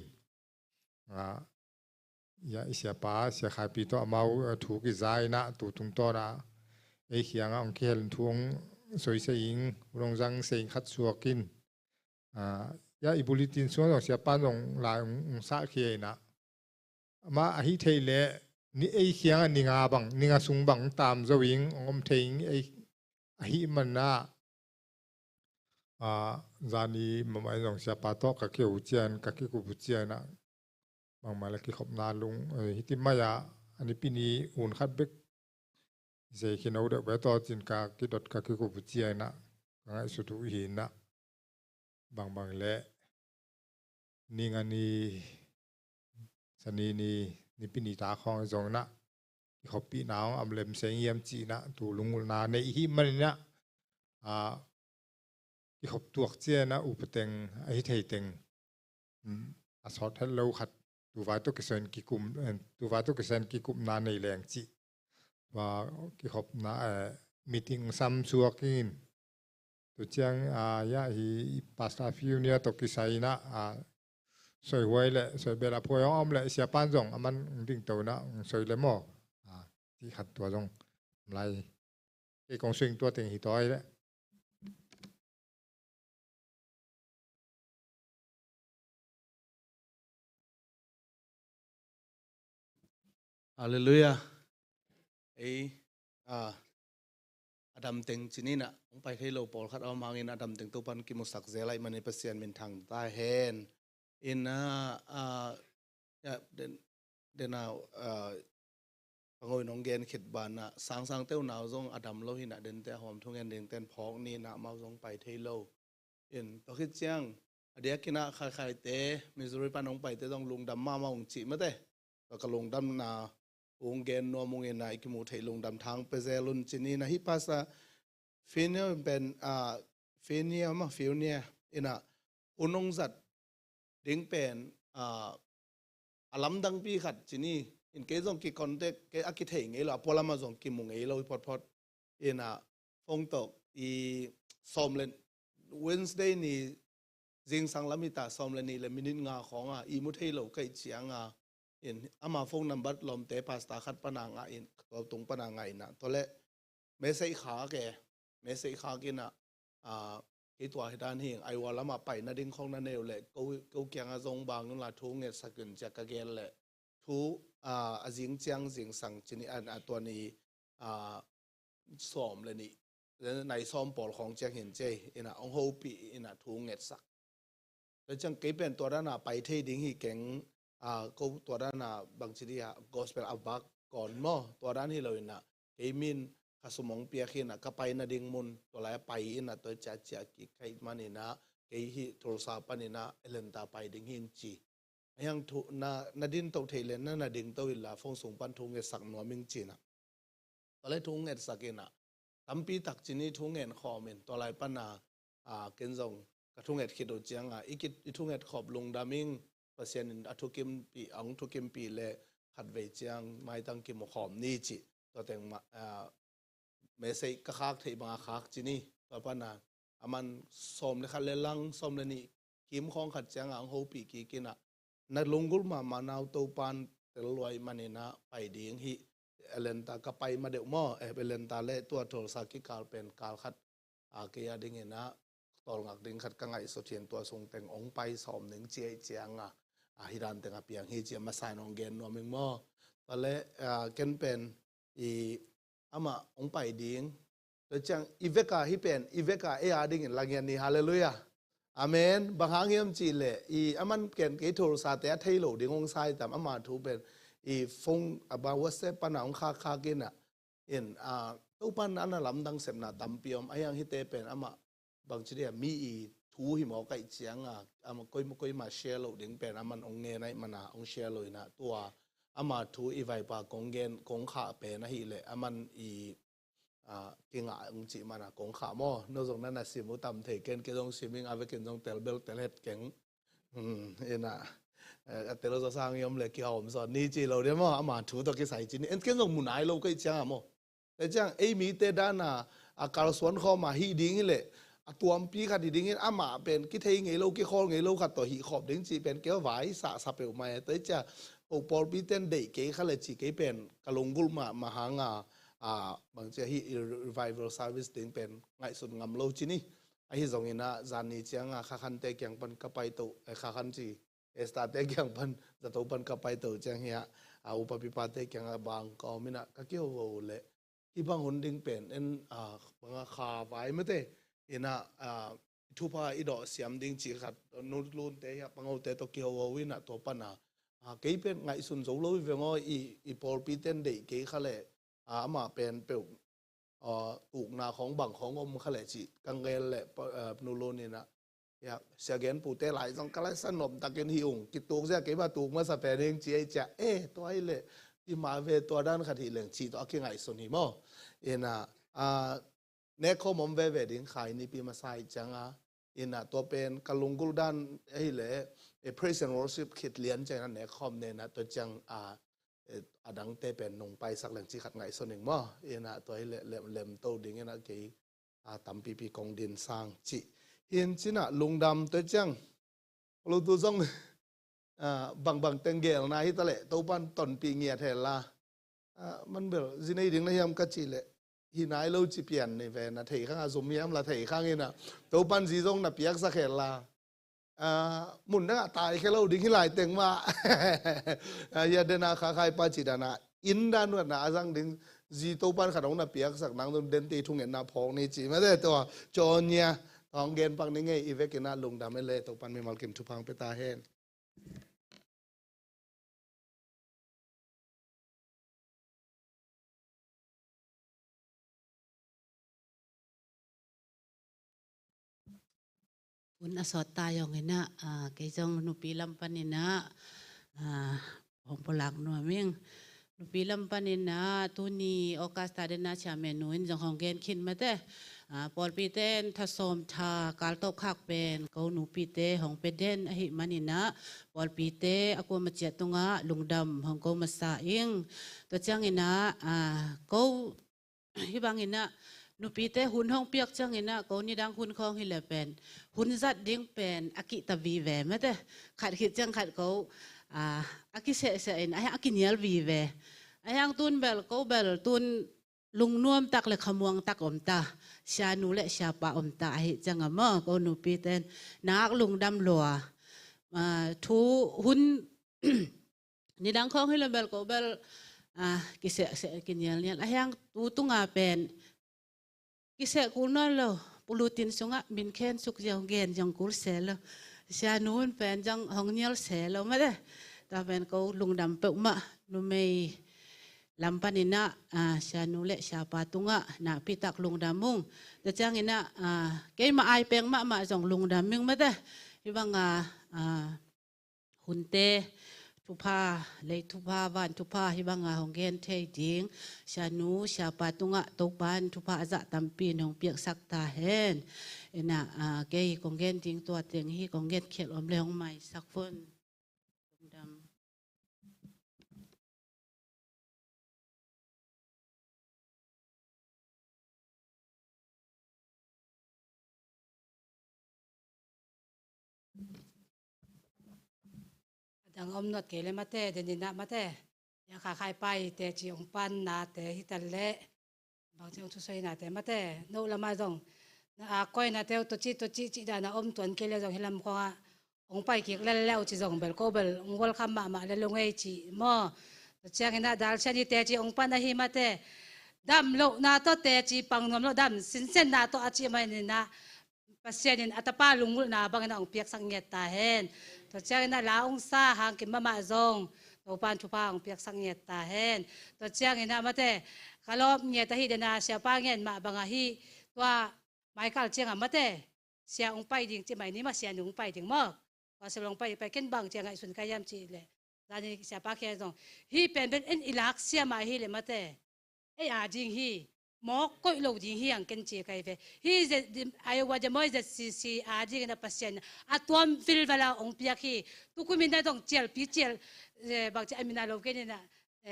ya isia pa sia khai pi to amau thu ki zai na tu tung to na ai khia nga ong khel thuang soi se ing hu nong jang sei khat suakin ya ibulitin so sia pa nong la ong sa khie na ama a hi thei le ni ei khiang ninga bang ninga sung bang tam zawing ongom theing ei a hi man na zani mamai jong sia pa to ka ke u chian ka ki ku bu chian na bang mala ki khop na lung hi ti maya ani pini un khat bek zai ki no de we to chin ka ki dot ka ki ku bu chian na ngai su tu hi na บางเละนี่งานนี้สนีนี่ปีนี้ตาของจงนะขบปีหนาวอำเลมเสียงเยี่ยมจีนะตูลุงนาในหิมันนะที่ขบตัวเจ้านะอุปเต็งไอ้เทยเต็งสอดให้เราขัดตัวว่าตัวกิเซนกิกุมตัวว่าตัวกิเซนกิกุมนาในแรงจีว่าที่ขบนะมีติ้งซ้ำชัวกินตัวเจ้ายาฮีพาสตาฟิวเนี่ยตัวกิไซนะสวยหวยเลยสวยเบลาพวยอ้อมเลยเสียปานจงมันดิ่งตัวนะสวยเลยหม้อที่ขัดตัวจงไรไอ้กองซิงตัวเต็งหิต้อยเลยฮาเลลูยาอดัมเต็งจีนี่นะผมไปที่โลปอลคัดเอามาเงินอดัมเต็งตัวปันกิมุสักเซลัยมันในเปอร์เซ็นต์เป็นทางใต้เฮนอินนะเดนเอาพงอยน้องเกนขิดบานนะสางเต้าหนาวจงอดัมโลหินะเดินแต่หอมทุ่งเงินเดินเต้นพอกนี่นะมาจงไปที่โลอินตัวคิดเจียงเดี๋ยวกินนะใครเตะมิสซูริปานน้องไปเตะต้องลงดำมาองจีมาเตะแล้วก็ลงดำนาองเกนนัวมงเงินนะอีกมูเทลงดำทางเปเซลุนจีนี่นะฮิปัสฟิเนียเป็นฟิเนียมาฟิวเนียอินะอุนงจัดดิ้งเป็นอลัมดังปีขัดจีนี่อินเกจงกิคอนเทกเกอากิเทงเอลาพอลามาจงกิมุงเอลาพอดอินะฟงตกอีซอมเลนWednesday นี่จิงสังลามิตาซอมเลนนี่เลมินินงาของอีมุเทโลไกเชียงอินอามาฟงนัมบัดลมเตพาสตาขัดปนางอินตัวตรงปนางอินะตัวเล่เมสเซขาแกเมสเซขากินะที่ตัวให้ด้านหิงไอวอลมาไปนาดิ้งของนั่นเองแหละกูเกียงอาจงบางนั่นละทุ่งเงสกุลจากเกลแหละทูจิงเจียงจิงสังจินี่ตัวนี้ซ้อมเลยนี่ในซ้อมปอลของเจียงเห็นเจอินะองโฮปีอินะทุ่งเงสักแล้วจังเก็บเป็นตัวด้านไปที่ดิ้งหิเก่งก็ตัวด้านบางชนิดgospel อับบักก่อนมั้งตัวด้านที่เราอินะเกมินข้าสมองเปียกินะก็ไปนาดิ่งมุนตัวไรไปอินะตัวจัดจักใครมันอินะเกหิโทรศัพท์อินะเอเลนตาไปดิ่งหินจียังทุนาดินตัวเทเลนนาดิ่งตัวอิละฟงส่งปันทุ่งเงสักนัวมิงจีนะตัวไรทุ่งเงสักอินะตั้มปีตักจีนี่ทุ่งเงขอมินตัวไรปันนาเกณฑ์จงกระทุ่งเงคิดดูเจียงอีกทุ่งเงขอบลงดามิงเปอร์เซ็นต์ทุกิมปีทุกิมปีเล่ขัดเวเจียงไม่ตั้งกิมขอมนี่จีตัวแต่งเมสเซกคักที่บางคักจีนี่ตัวปันนามันสมเลยขัดเลลังสมเลยนี่กิมของขัดเจียงโฮปีกีกินะนัดลงกุลมานาวตัวปันเตลอยมันนี่นะไปดีงฮิเอเลนตาก็ไปมาเดี๋ยวมั่วเอเลนตาเล่ตัวโทรศัพท์กิการเป็นการขัดเกียดิ่งนะตอนหลักดิ่งขัดกังไงสุดเทียนตัวทรงแต่งองไปสมหนึ่งเจียงฮิรันแต่งเปียงฮิเจียมาใส่นองเกนนัวมิงมั่วตอนเล่เกนเป็นอามาองไปดิ่งแล้วจังอีเวกาฮิเป็นอีเวกาดิ่งหลังเงี้ยนี่ฮาเลลูยาอาเมนบางครั้งยังจีเล่อามันเกนกิโทรศัพท์แต่ไทยโลดิ่งองไซแต่อามาถูเป็นฟงบางวัสดุปัญหาองค่ากินตู้ปันนั้นลำดังเสพนาตัมเปียมยังฮิเตเป็นอามาบางชนิดมีทูหิมอไก่เจียงอามาก้อยมาเชียร์โลดิ่งเป็นอามันองเงยในมันองเชียร์เลยนะตัวอามาทูอีไวปากงเกนกงขาเป็นนะฮิเล่อามันกิงองจีมันกงขาหม้อนอกจากนั้นสิมุตัมเทเกนเกงสิมิงอาเวเกนจงเตลเบลเตลเฮ็ดเก่งเตลจะสร้างยมเลยกี่หอมสอนนี่จีเราเดี๋ยวมั้งอามาทูตัวกี่ใส่จีนี่เกนจงมุนไอโลก็เจียงมั้งแต่จังมีเตด้านการสวนเข้ามาฮีดิ้งเล่ตัวปีขัดดิ้งอามาเป็นกิเทงเงโลกิคอลเงโลขัดตัวฮีขอบดิ้งจีเป็นเกี่ยวไว้สะเปลมาแต่จะโอปอลปีเต้นเด็กเกี่ยขเลยจีเกี่ยเป็นกะลงกุลมาหางบางทีฮี revival service ดิ้งเป็นไงสุดงามโลจีนี่ไอ้ที่ตรงนี้นะจานนี้เจียงข้าขันเตะยังปันกับไปตัวข้าขันจีสตาร์เตะยังปันจะตัวปันกับไปตัวเจียงเฮียอุปปิปาเตะยังบางก็มินะก็เกี่ยวเลยที่บางคนดิ้งเป็นบางขาไว้ไม่เตะทุพาอีดอเสียมดิ้งจีขัดนู่นลุ่นเตะบางเอาเตะตัวเกี่ยววินะตัวปันเกี่ยเป็นไงสุนทรลุยเวงอีพอลปีเต้นเด็กเกี่ยเขาเลยมาเป็นเปล่าถูกนาของบังของอมเขาเลยจีกังเกลเลยนูโลนี่นะ ya siagen pute lai jong kalai sanom takin hi ung ki tuk ja ke ba tuk ma sa pe ring chi cha to ai le ti ma ve to dan kha thi leng chi to ki ngai son hi mo ena ne kho mom ve ve ding khai ni pi ma sai changa ena to pen kalungul dan ai le praise and worship kit lian cha na ne khom ne na to chang adang te pen nong pai sak leng chi khat ngai son ning mo ena to ai le lem to ding ena ke tam pi pi kong din sang chi in china lungdam to chang lu tu zong bang tengel na hi tale to pan ton pi ngia the la man bel zinai ding na yam ka chi le hi nai lo chi pian ni ve na thei khang azum yam la thei khang ina to pan zi zong na piak sa khel la mun na tai khe lo ding hi lai teng ma ya de na kha khai pa chi da na in dan wa na azang ding zi to pan khanong na piak sak nang don den ti thung en na phong ni chi ma de to cho nya tong gen pang ni nge ivekina lungdam le to pan mi mal kim thu phang pe ta hen Pun asot tayo ngina kay jong nupilam panina hong polak no aming nupilam panina tuni okas tade na chamenuin jong hong gen kin mate pol piten thasom tha kalto khak pen ko nupite hong peden ahi manina pol pite ako machetunga lungdam hong ko masaing to changina ko hibangina nupite hun hong piak changina ko ni dang hun khong hilepen hun zat ding pen aki tavi ve mate khat khit chang khat ko aki se en ai aki nial vi ve ayang tun bel ko bel tun lung nuam tak le khamuang tak om ta sha nu le sha pa om ta hi chang ama ko nupiten nak lung dam loa thu hun ni dang khong hile bel ko bel ki se ki nial nial ayang tu tunga pen kise kulno lo pulutin sunga min khen suk jong gen jong kul selo sha nun pen jong hong nial selo ma de ta pen ko lungdam pe ma nu mei lampanina sha nu le sha patunga na pitak lungdamung ta changina ke ma ai peng ma jong lungdam ming ma de ibanga hunte tupa le tupa van tupa hibanga honggen thei ding shanu sha patunga topan tupa aza tampi nong piak sakta hen ena ke konggen ding to teng hi konggen khel om le hong mai sakfun dam dang om not kele mate denina mate ya kha khai pai te chi ong pan na te hitalle bang chang thu sai na te mate no lama jong na koi na te to chi da na om ton kele jong hilam ko ong pai ki le le chi jong bel ko bel ong wal kham ma le lo ngai chi mo chang na dal chani te chi ong pan na hi mate dam lo na to te chi pang nom lo dam sin sen na to achi mai ni na pasyanin atapa lungul na bang na ong piak sang nget ta hen to chang na laong sa hang ki mama zong to pan chu pa ong piak sang nget ta hen to chang na mate kalop nget ta hi de na sia pa ngen ma bang hi to Michael chang mate sia ong pai ding chi mai ni ma sia nung pai ding mo wa se long pai pai ken bang chang ai sun kayam chi le dani sia pa khe zong hi pen ben en ilak sia ma hi le mate ei a ding hi mo koi lo ding hi ang ken che kai ve hi ze ai wa je moi ze si a ding na pasien atom fil vala ong pia khi tu ku min da dong chel pi chel bang che amina lo ken na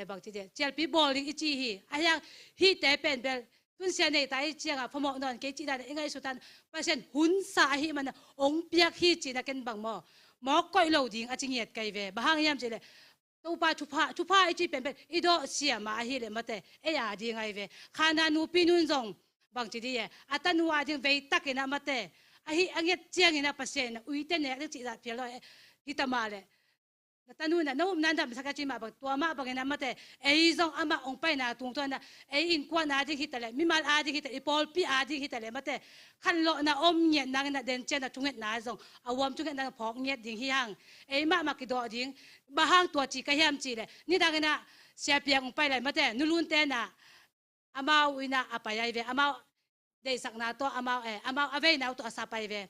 bang che chel pi bowling ichi hi aya hi te pen bel tun sia nei tai chiang a phomo non ke chi da engai su tan pasien hun sa hi man ong pia khi chi na ken bang mo koi lo ding a ching yet kai ve bahang yam che le tu pa chu pa ichi pen pen ido sia ma hi le mate e ya ding ai ve khana nu pinun zong bang chi di ye atanu a ding ve takena mate a hi anget chiang ina pasen uite ne chi da pelo hitama le natanu na no nan dam saka chi ma bang tua ma bang na mate e zong ama ong pai na tung to na e in kwa na ding hitale mi mal a ding hitale pol pi a ding hitale mate khan lo na om nye nang na den chen na tunget na zong awam tunget na phok nye ding hi hang e ma ki do ding bahang tua chi ka hiam chi le ni da na sia piang pai lai mate nulun te na amau ina apayai ve amau dei sak na to amau ave na to asapai ve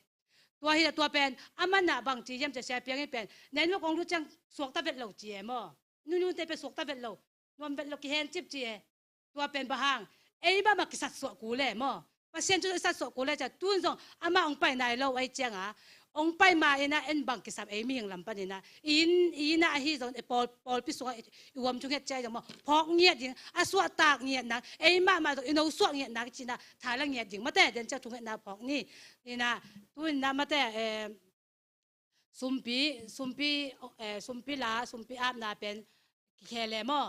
ตัวเฮียตัวเป็นอามันน่ะบางทียังจะแชร์เพียงให้เป็นในนู้นของรู้จังสวกตะเบ็ดเหล่าเจี๋ยมั้งนู่นแต่เป็นสวกตะเบ็ดเหล่านวลเบ็ดเหล่ากี่เห็นจิบเจี๋ยตัวเป็นบะฮังเอ้ยบ้ามากิสัตสวกูเลยมั้งภาษาจุดสัตสวกูเลยจะตุ้นส่งอามาองไปไหนเราไอ้เจียงอ่ะองไปมาเอ็นะเอ็นบังกิสับเอ้ยมีอย่างลำปันนะอินน่ะฮีส่งปอลพิสวงรวมจุงเฮ็ดใจจังมั้งพอกเงียดยิงอาสวตากเงียดนักเอ้ยมาตัวอินเอาสวกเงียดนักจีน่ะถ่ายละเงียดยิงมาแต่เดินเจ้าจุงเฮ็ดนาพอกนี่นะตุ้นนะมาแต่ซุมปีลาซุมปีอาบนาเป็นแค่เลมอ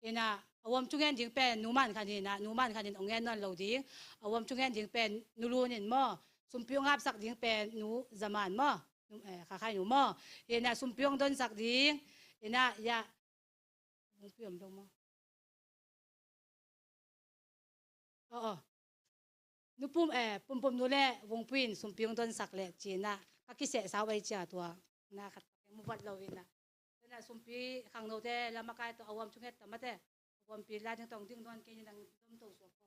เอ็นะอวมจุงเงินยิงเป็นนูมันคันนี้นะนูมันคันนี้องเงินนั่นเราดิงอวมจุงเงินยิงเป็นนูรูนินมอซุมปีองอาบสักยิงเป็นนูจามานมอข้าใครนูมอเอ็นะซุมปีองโดนสักยิงเอ็นะยาซุมปีองลงมอนูปุ่มนูแลวงปีนซุมปีองโดนสักเละจีน่ะก็คิดเสียสาวไว้จ่าตัวนะครับมุบัดเราเองนะนั่นสุมพีขังโนเตแล้วมาใกล้ตัวอวมชุกเฮ็ดแต่มาแต่อวมปีลาจึงต้องดึงนอนกินดังต้มตัวสวก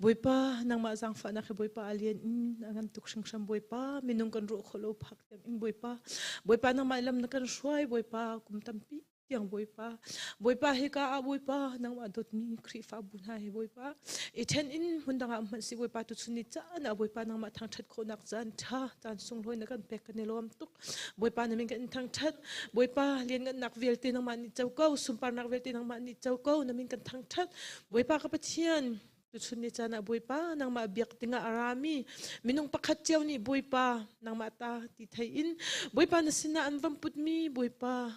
บวยป้านางมาสังฝานักบวยป้าเลียนงานตุกชังชัมบวยป้ามินุงกันรู้ขลุ่พักเต็มบวยป้านางมาลำนักกันช่วยบวยป้ากุมตัมปีyang boy pa hika boy pa nang adot mi krifa bunha he boy pa iten in hundanga man si boy pa tu chuni cha na boy pa nang ma thang that ko nak jan tha tan sung loi na kan pek kan lom tuk boy pa na min kan thang that boy pa lien kan nak vel te nang ma ni chau ko sumpar nak vel te nang ma ni chau ko na min kan thang that boy pa ka pathian tu chuni cha na boy pa nang ma biak tinga arami minung pakhat cheu ni boy pa nang ma ta ti thai in boy pa na sina an vam put mi boy pa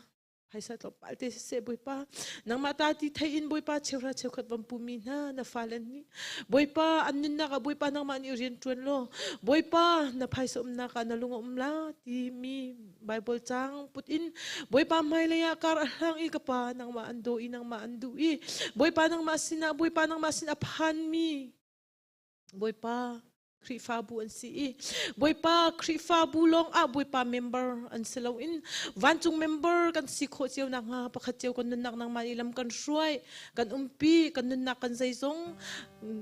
Haisa to palte se boy pa nang mata ti thain boy pa chewra chewkhat bam pumi na falan ni boy pa annun na ka boy pa nang mani rian tuan lo boy pa na phaisa na ka na lungom la ti mi bible chang put in boy pa mai la ya kar hang I ka pa nang ma ando I nang ma andu I boy pa nang masina phan mi boy pa Krifabu an si boy pa krifabu long boy pa member an silaw in vanchung member kan si kho chiao na nga pakhat chiao kan nak nang manilam kan shuai kan umpi kan nak kan zaizong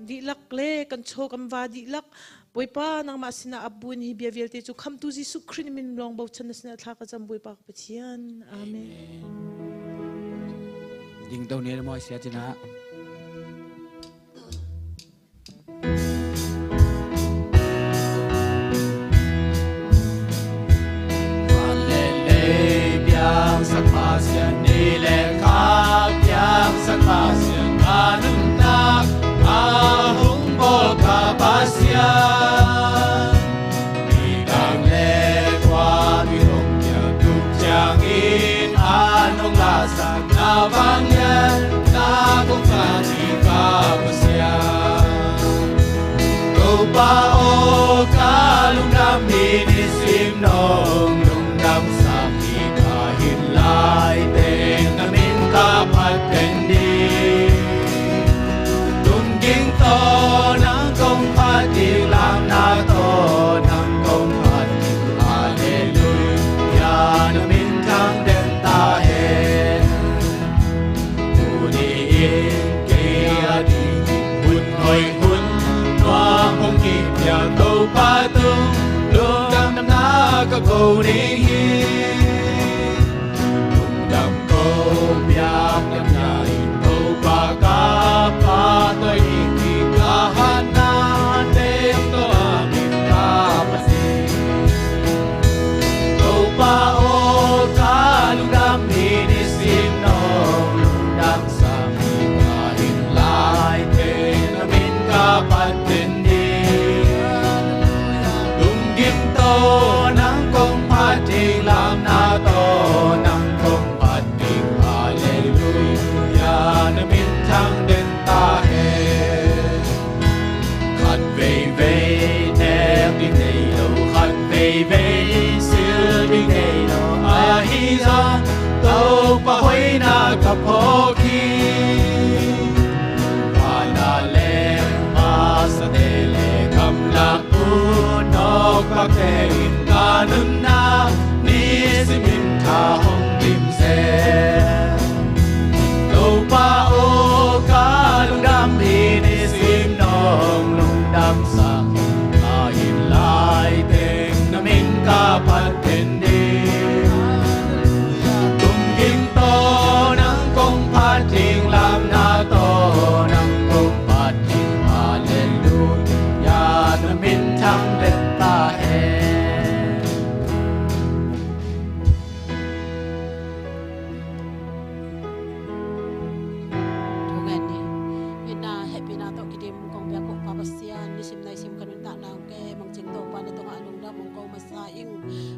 di lak le kan cho kan va di lak boi pa nang ma sina abun hi bia velte chu kham tu ji su khrin min long bo chan sina thla ka jam boi pa ka pachian amen ding tau ne mo sia china sắc ba xiên đi lệ khắp yang sắc ba xiên anun nak ahung bol ka ba xiên đi càng lệ qua đi hồng nhà tục chàng in anung la sang na vang nhân na cũng cả đi ka ba xiên câu ba ô ca lung nam đi đi sim nong lung nam sa lai tên na min ka pat pen đi lung ging to nang công pat đi làm na to nang công pat hallelujah na min thang den ta hen tu đi in kia đi hun hoi hun noa không kịp nhà tàu pa tung lung đam nam na ka cầu đi biak nam nyai to pa ka pa to iki kahana te to amin ka pasi to pa o ka lung dam ni sim no lung dam sa mi ka hin lai te amin ka patin ni lung gim to nang kong pa ting lam na to nang kong na min thang den ta hen khát về về nét đi đây đâu khát về về xưa đi đây đâu a hi ra tàu pa hoi na ka pho ki pa na le ma sa de le kam la u no ka ke in ka nun na ni si min tha hong lim se pa o ka lung dam hi ni sim nong lung dam sa ka hin lai teng na min ka pat ten đi tung ging to nang kong pat ting lam na to nang kong pat ting hallelujah na min thang den ta hen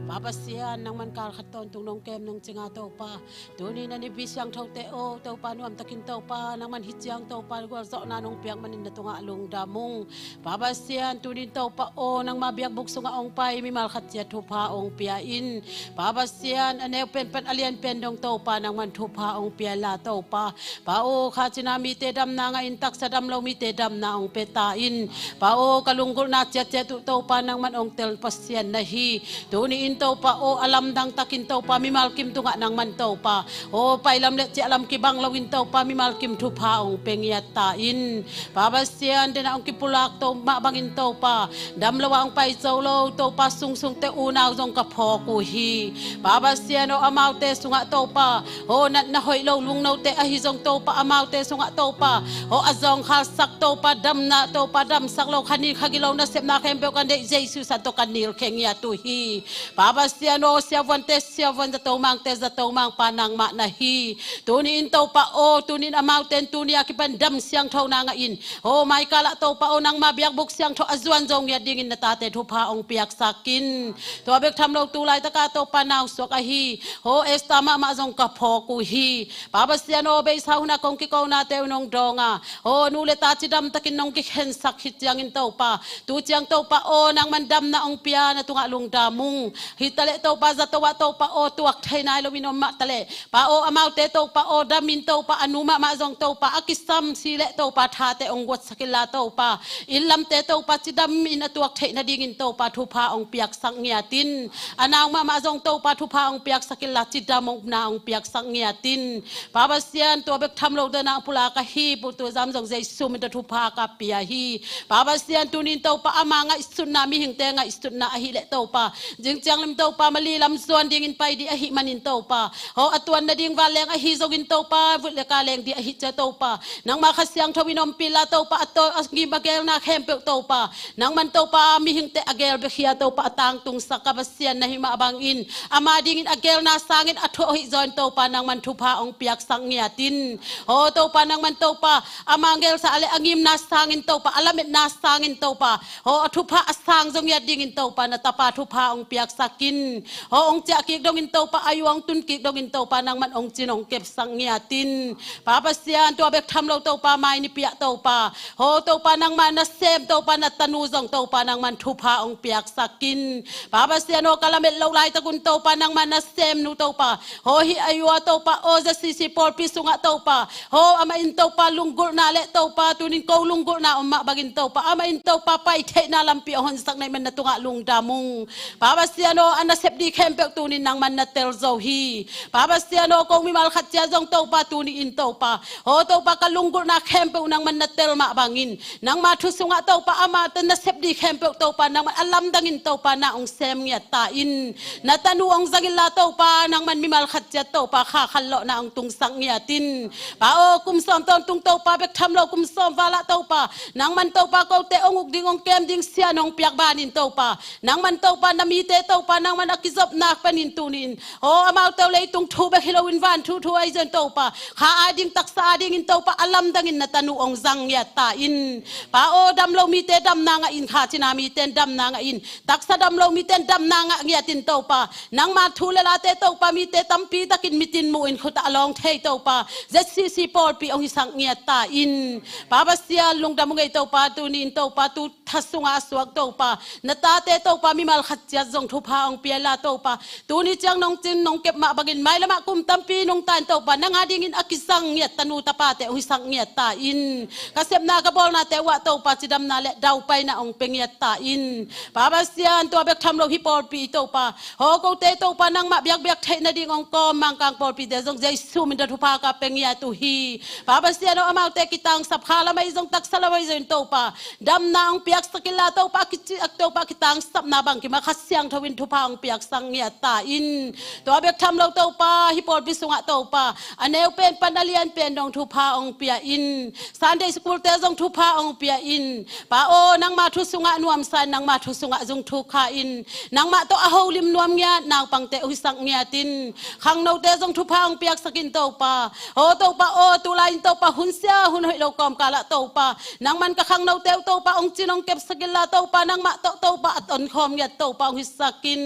Papasian nang man kal khaton tung nong kem nong chinga to pa tuni na ni bisyang thau te o to pa nuam takin to pa nang man hichiang to pa gol zo na nong piang manin na tunga lung damung papasian tuni to pa o nang mabiak buk sunga ong pai mi mal khat sia thu pa ong pia in papasian ane pen pen alian pen dong to pa nang man thu pa ong pia la to pa pa o kha china mi te dam na nga in tak sa dam lo mi te dam na ong peta in pa o kalunggol na sia sia tu to pa nang man ong tel pasian na hi tuni in to pa o alam dang takin to pa mi malkim tunga nang man to pa o pailam le chi alam ki bang lawin to pa mi malkim thu pa ong pengiat ta in babasian den ong kipulak to ma bangin to pa dam lawang pai solo to pa sung sung te unaw jong ka pho ku hi babasian o amaw te sunga to pa o nat na hoi lo lung no te a hi jong to pa amaw te sunga to pa o azong khal sak to pa dam na to pa dam sak lo khani khagilaw na sep na kempe kan de Jesus to kanil kengya tu hi Babasiano siavante siavante to mang te za to mang panang ma na hi tunin to pa o tunin amauten tunia kipan dam siang tho na nga in o mai kala to pa o nang mabiak buk siang tho azuan jong ya dingin na tate thu pa ong piak sakin to abek tham lo tulai ta ka to panaw so ka hi o estama ma jong ka pho ku hi Babasiano be sauna kong ki ko na te nong donga o nule ta chi dam takin nong ki khen sak hit yang in to pa tu chiang to pa o nang man dam na ong pia na tunga lung damung tale to pa zatawa to pa o tuak thainai lo minom ma tale pa o amau te to pa o damin to pa anuma ma zong to pa akisam sile to pa tha te ong wat sakila to pa ilam te to pa chidam in atuak thaina dingin to pa thu pha ong piak sang ngia tin anang ma zong to pa thu pha ong piak sakila chidam ong na ong piak sang ngia tin pa basian to bek tham lo de na pula ka hi pu tu zam zong jesu min thu pha ka pia hi pa basian tunin to pa amanga istunna mi hing te nga istunna hi le to pa jing chang lim to pa mali lam suan ding in pai di a hi manin to pa ho atuan na ding wa leng a hi zogin to pa vut le ka leng di a hi cha to pa nang ma khasyang thowinom pila to pa ato asgi bagel na khempe to pa nang man to pa mi hing te agel be khia to pa atang tung sakabasian na hima abang in ama ding in agel na sangin atho hi join to pa nang man thu pha ong piak sang ngia tin ho to pa nang man to pa amangel sa ale angim na sangin to pa alamet na sangin to pa ho athu pha asang zong ya ding in to pa na tapa thu pha ong piak sakin ho ong cha ki dong in to pa ayuang tun ki dong in to pa nang man ong chinong kep sang ngia tin pa pasian to bek tham lo to pa mai ni pia to pa ho to pa nang man na sem to pa na tanu zong to pa nang man thu pha ong piak sakin pa pasian ho kalamet lo lai ta kun to pa nang man na sem nu to pa ho hi ayua to pa o za sisi por pisunga to pa ho ama in to pa lunggul na le to pa tunin ko lunggul na umma bagin to pa ama in to pa pai the na lampi hon sak nai man na tunga lung damung pa pasian ho ana sep di khempek tunin nang man na tel zo hi pa pasian ho kong mi mal khat cha zong to pa tuni in to pa ho to pa ka lunggul na khempek nang man na tel ma bangin nang ma thu sunga to pa ama tan na sep di khempek to pa nang man alam dangin to pa na ong sem ngia ta in na tanu ong zagila to pa nang man mi mal khat cha to pa kha khallo na ong tung sang ngia tin pa o kum som ton tung to pa bek tham lo kum som wala to pa nang man to pa ko te ong uk ding ong kem ding sia nong piak banin to pa nang man to pa na mi te to pa nang man akizop na panin tunin ho amau to le tung thu bek hilowin van thu thu ai zen to pa kha ading taksa ading in to pa alam dangin na tanu ong zang ngia ta in pa o dam lo mi te dam na nga in kha china mi ten dam na nga in taksa dam lo mi ten dam na nga ngia tin to pa nang ma thu le la te to pa mi te tampi takin mitin mu in khuta along thei to pa zcc por pi ong sang ngia ta in pa basia lung dam ngai to pa tu nin to pa tu thasunga suak to pa na ta te to pa mi mal khat cha zong thu pha ong pia la to pa tu ni chang nong chin nong kep ma bagin mai lama kum tampi nong tan to pa nang ading in akisang ngia tanu ta pa te ong sang ngia ta in kasep na ka bol na te wa to pa chidam na le dau pai na ong pengia ta in pa basian to bek tham lo hi por pi to pa ho ko te to pa nang ma biak biak thei na ding ong ko mang kang por pi de zong jesu min da thu pha ka pengia tu hi pa basian o amau te kitang sap khala mai zong tak salawai zon to pa dam na ong piak sakila to pa kichi ak to pa kitang sap na bang ki ma khasyang thawin thu pha ong piak sang ngia ta in to bek tham lo to pa hi por pi sunga to pa aneu pen panalian pen dong thu pha ong pia in Sunday school te zong thu pha ong pia in pa o nang ma thu sunga nuam san nang ma thu sunga zong thu kha in nang ma to a holim nuam ngia nang pang te hui sang ngia tin khang no te zong thu pha ong piak sakin to pa ho to pa o tu lain to pa hun sia hun hoi lo kom kala to pa nang man ka khang no te to pa ong chinong kep sakila to pa nang ma to pa aton khom ngia to pa hui sakin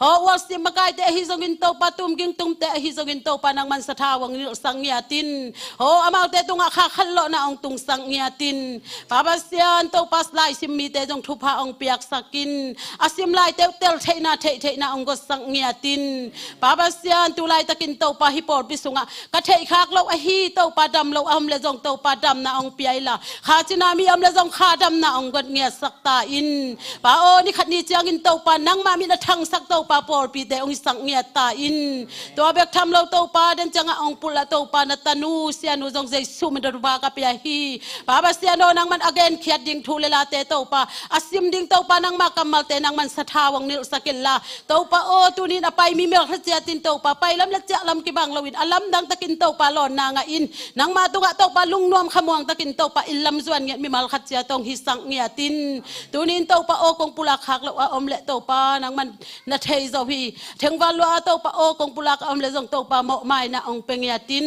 ho was si makai te hi zong in to pa tum ging tum te hi zong in to pa nang man sa thawang ni sang ngia tin ho amau te tunga kha khallo na ong tung sang ngia tin pa basian to pas lai sim mi te jong thu pha ong piak sakin asim lai te tel theina theina ong go sang ngia tin pa basian tu lai takin to pa hi por pisunga ka thei khak lo a hi to pa dam lo am le jong to pa dam na ong piai la kha china mi am le jong kha dam na ong got ngia sakta in pa o ni khat ni chiang in to pa nang ma mi na thang sak to pa por pi te ong sang ngia ta in to bek tham lo to pa den changa ong pula to pa na tanu sia nu jong jesu min da ba ka pia hi pa ba sia no nang man again khiat ding thu le la te to pa asim ding to pa nang ma kamal te nang man sa thawang nil sakilla to pa o tu ni na pai mi mel khatia tin to pa pai lam la cha lam ki bang lawin alam dang takin to pa lon na nga in nang ma tu nga to pa lung nuam khamuang takin to pa ilam zuan nge mi mal khatia tong hisang ngia tin tu nin to pa o kong pula khak lo om le to pa nang man na thei zo hi theng wa lo to pa o kong pula ka om le jong to pa mo mai na ong pengia tin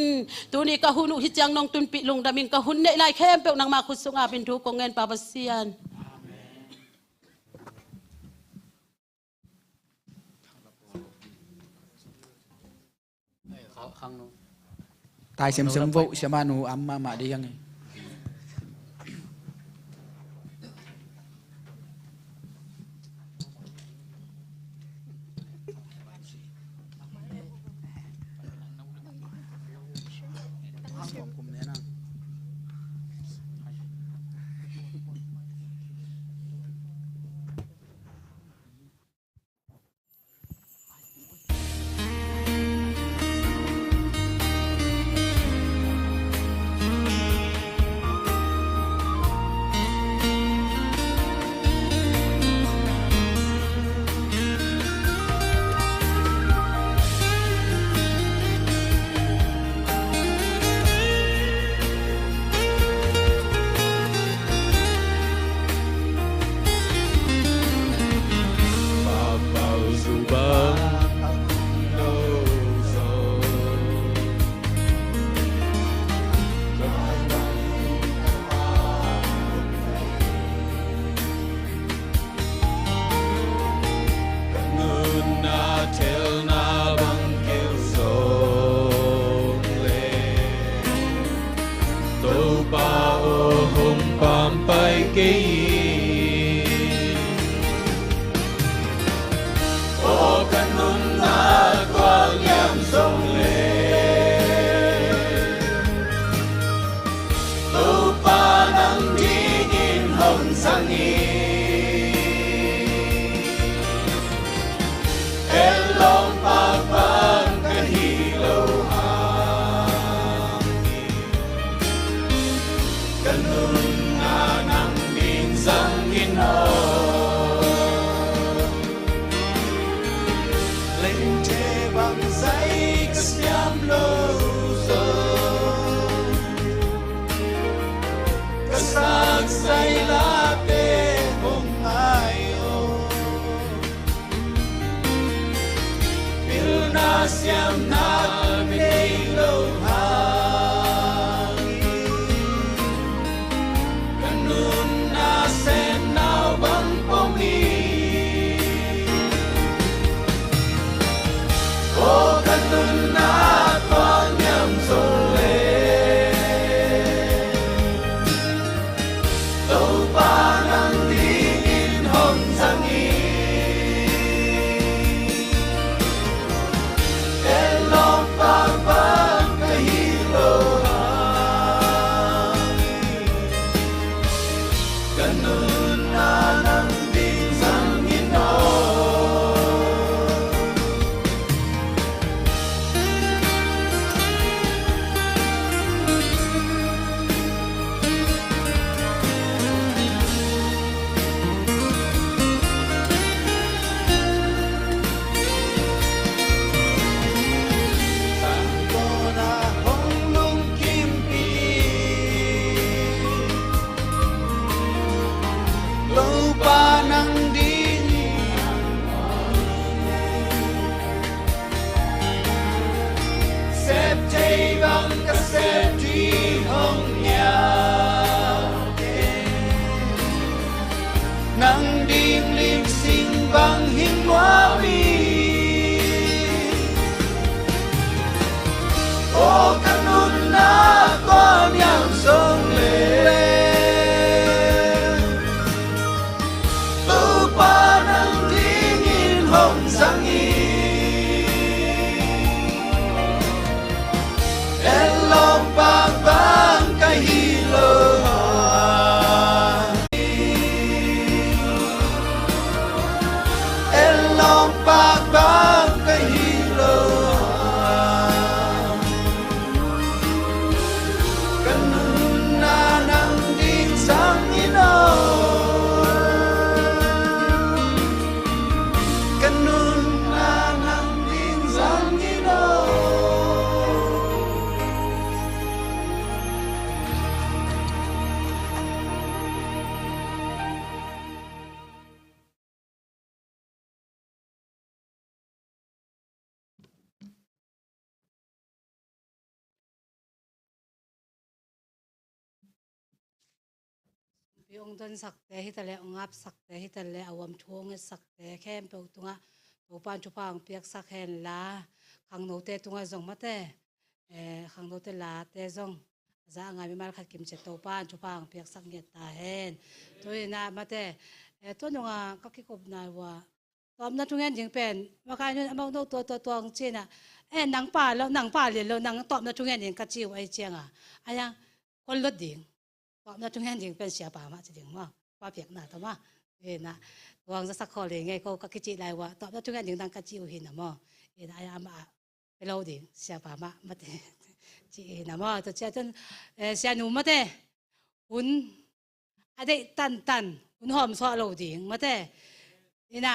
tu ni ka hunu hi chang nong tun pi lung daming ka hun nei lai khem pe nang ma khu sunga bin thu ko ngen pa basian tai xem vụ xem anu amma ma đi yang kê ô cần nun na quang nham sông lệ tu pa nang đi nhìn hồng sang nghi elong pa pan cái hi lâu kanun na nang din sang Ginoo lên che bằng giấy kasyam lâu kasak say lape hong ayo pilna siam na pinay lâu sen nào bằng bông đi ô kanun na quang nham sông lệ tàu ba nang đi in hồng sang nghi elong pa pa cái hilo kanun na nang din sang Ginoo santo na hong lung kim pi lâu ba nang đi xếp chay bằng các xếp trí hồng nhà nang đi lim sinh bằng hình hoa vi ô kanun na quang nham sông lệ tu pa nang đi nhìn hồng sang nghi elong pa bang cái hilo elong pa bang cái hilo kanun na nang din sang Ginoo kanun na nang din sang Ginoo Yung don sakte hitale ungap sakte hitale awam chuong sakte kem pe tunga upan chupang piak sakhen la khang no te tunga zong mate khang no te la te zong za nga mi mal khat kim che to pan chupang piak sak nge ta hen to na mate to nunga ka ki kop na wa tom na tungen jing pen ma ka nyun among no to tong china nang pa le lo nang tom na tungen jing ka chiu ai chenga aya kon lo ding tọm na trung hen jing pen sia pa ma chi ding ma pa piak na to ma na wang za sak kho le ngai ko ka ki chi lai wa tọm na trung hen jing dang ka chi u hin na mo na ya ma pe lo ding sia pa ma ma te chi na mo to cha chân sia nu ma te hun a de tan hun hom so lo ding ma te na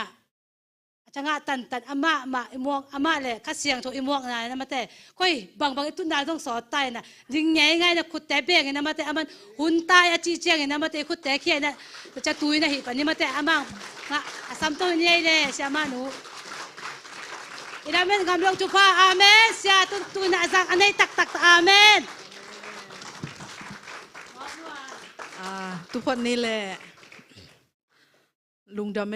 changa tan ama imuak ama le ka siang tho imuak na mate koi bang itu na dong so tai na ding ngai na khut te beng na mate aman hun tai a chi cheng na mate khut te khie na cha tui na hi pa ni mate amang nga asam to ni le sia ma nu iramen gam lok chu pa amen sia tu na zang anai tak amen ทุกคนนี่แหละ ลุงดำเม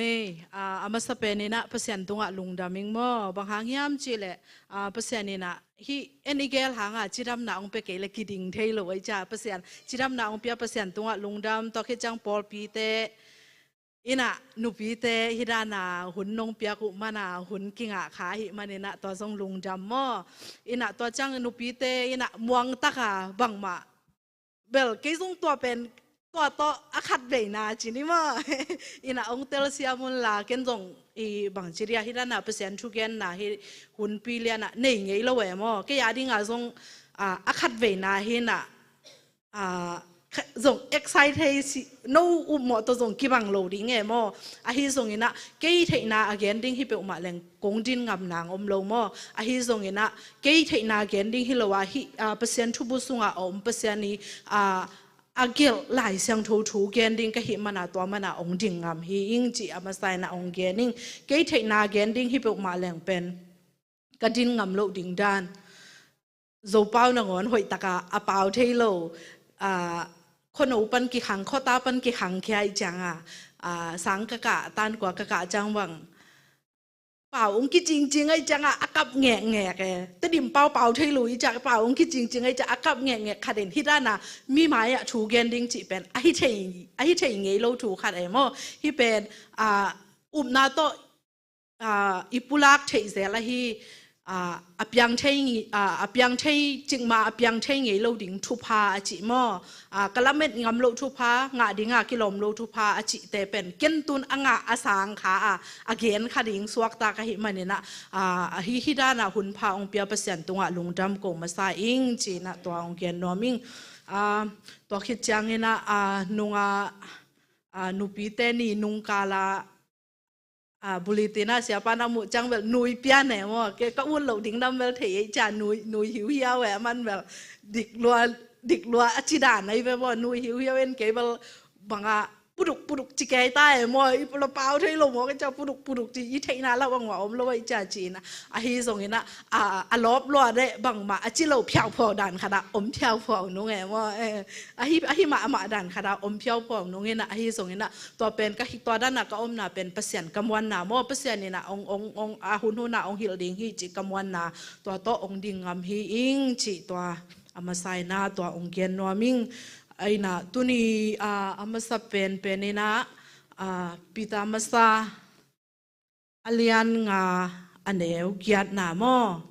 อามาสเปนินะเปอร์เซ็นต์ตรงลุงดำมิงมอบางครั้งยามจีเลเปอร์เซ็นต์นี่นะฮีเอ็นอีเกลหางจีดำนาองเปเกลกิดิงเทโลไอจ้าเปอร์เซ็นต์จีดำนาองเปียเปอร์เซ็นต์ตรงลุงดำต่อแค่จังปอลปีเตอินะนุปีเตฮิดานาหุ่นนงเปียกุมานาหุ่นกิงะขาหิมันนะตัวทรงลุงดำมออินะตัวจังนุปีเตอินะมวงตะกาบังมาเบลเกยงตัวเป็นตัวโตอาคัดเบนาจินี่มาอินะองเตลเซียมุนลาเกนจงอีบางจิริยาฮิดานาเปอร์เซ็นต์ทุกเกนนาฮิหุ่นปีเลียนะเนยไงละเวมอเกยาดิงาจงอาคัดเบนาฮินะจง excited no อุโมตัวจงกิบังโหลดิ้งเอมออาฮิจงอินะเกยเทนา again ดิ้งฮิเปอุมาแรงกงดินงำนางอมโลมออาฮิจงอินะเกยเทนา again ดิ้งฮิโลวาฮิเปอร์เซ็นต์ทุบุสุงอาอมเปอร์เซ็นต์นี้อาเกลหลายเสียงทูทูเกนดิ้งก็หิมันตัวมันองดิ้งงำฮิอิงจีอามาใส่นาองเกนิ่งเกยเทนา again ดิ้งฮิเปอุมาแรงเป็นกระดินงำโลดิ้งด้านโจเป้านงอนหอยตะกาอาเป้าเทโลคนอุปันกี่ขังข้อตาปันกี่ขังแค่จังสังกะกะตันกว่ากะกะจังวังเป่าองค์กี่จริงไอ้จังอากับแงะแงะแกแต่ดิมเป่าที่ลุยจากเป่าองค์กี่จริงไอ้จังอากับแงะแงะขัดเด่นที่ด้านน่ะมีไม้ถูเกนดิ้งจีเป็นไอ้เฉยเงี้ยเราถูขัดไอ้โม่ที่เป็นนาโตอิปุลักเฉยเสียละที่อพยังเทจิงมาอพยังเทงเราดิ้งทุพาจิมอกะละเม็ดงำโลทุพางาดิ้งกิโลมโลทุพาจิเตเป็นเกนตุนอ่างอาสังขาอาเกนขาดิ้งสวกตากะหิมันเนี่ยนะฮิดานะหุ่นพาองเปียเปอร์เซ็นต์ตรงลุงดำโกมาซาอิงจีนะตัวองเกนนอมิงตัวคิดจังเนะนุงนุปีเตนีนุงกาลาbulitina siapa namu cang bel nui pian ne mo ke ka un lo ding dam bel thei cha nui hiu hiao we man bel dik lua achida nai be mo nui hiu hiao en ke bel banga puduk cikai tai mo i pula pau thei lo mo ke cha puduk ji i thei na la wang wa om lo wai cha chi na a hi song ina a lop lo de bang ma a chi lo phiao pho dan khada om phiao pho no nge mo a hi ma dan khada om phiao pho no nge na a hi song ina to pen ka hi to dan na ka om na pen pasien kamwan na mo pasien ni na ong a hun na ong hil ding hi chi kamwan na to ong ding ngam hi ing chi to amasai na to ong gen no ming ai na tuni amasa penina pita masa alian nga aneu giat na mo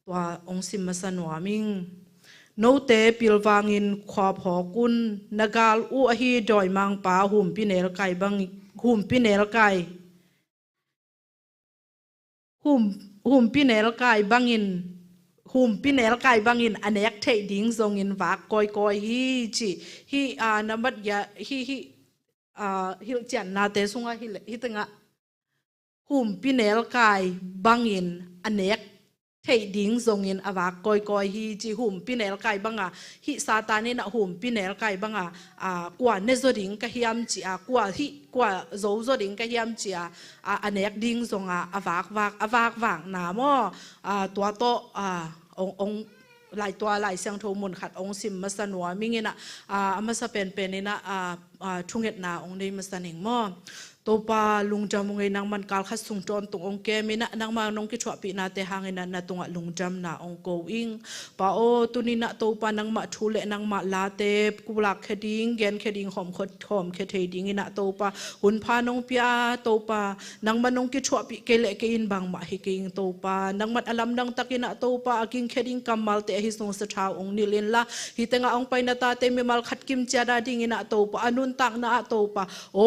tua ong sim masa nuaming no te pilwangin khwa phokun nagal u ahi doi mang pa hum pinel kai bang hum pinel kai hum pinel kai bangin hum pinel kai bangin anek thei ding zong in wa koi hi chi hi namat ya hi hil chan na te sunga hi tanga hum pinel kai bangin anek thei ding zong in awa koi hi chi hum pinel kai banga hi satani na hum pinel kai banga kwa ne zo ding ka hiam chi kwa zo ding ka hiam chi anek ding zong awak na mo tua toองหลายตัวหลายเสียงโทมุนขัดองสิมมาสนัวมิงินะมาสเป็นนี่นะทุ่งเห็ดนาองได้มาสนิงมอตัวปลาลุงจำงไงนางมันกาลขัดสุงจนตรงองเกมินะนางมานองกิชวปีนาเตหางนะตรงลุงจำนาองโกอิงป้าโอตุนินะตัวปลานางมาทุเลนางมาลาเตกุลักเคดิงเกนเคดิงหอมเคเทดิงนะตัวปลาหุ่นพานองพิอาตัวปลานางมานองกิชวปีเกเลเกินบางมาฮิกิงตัวปลานางมัดอลัมดังตะกินะตัวปลากิงเคดิงกัมมัลเตฮิสงสะชาวองนิลินละฮิเตงองไปนาตาเตมิมัลขัดกิมเจดาดิงนะตัวปลาอนุนตักนะตัวปลาโอ้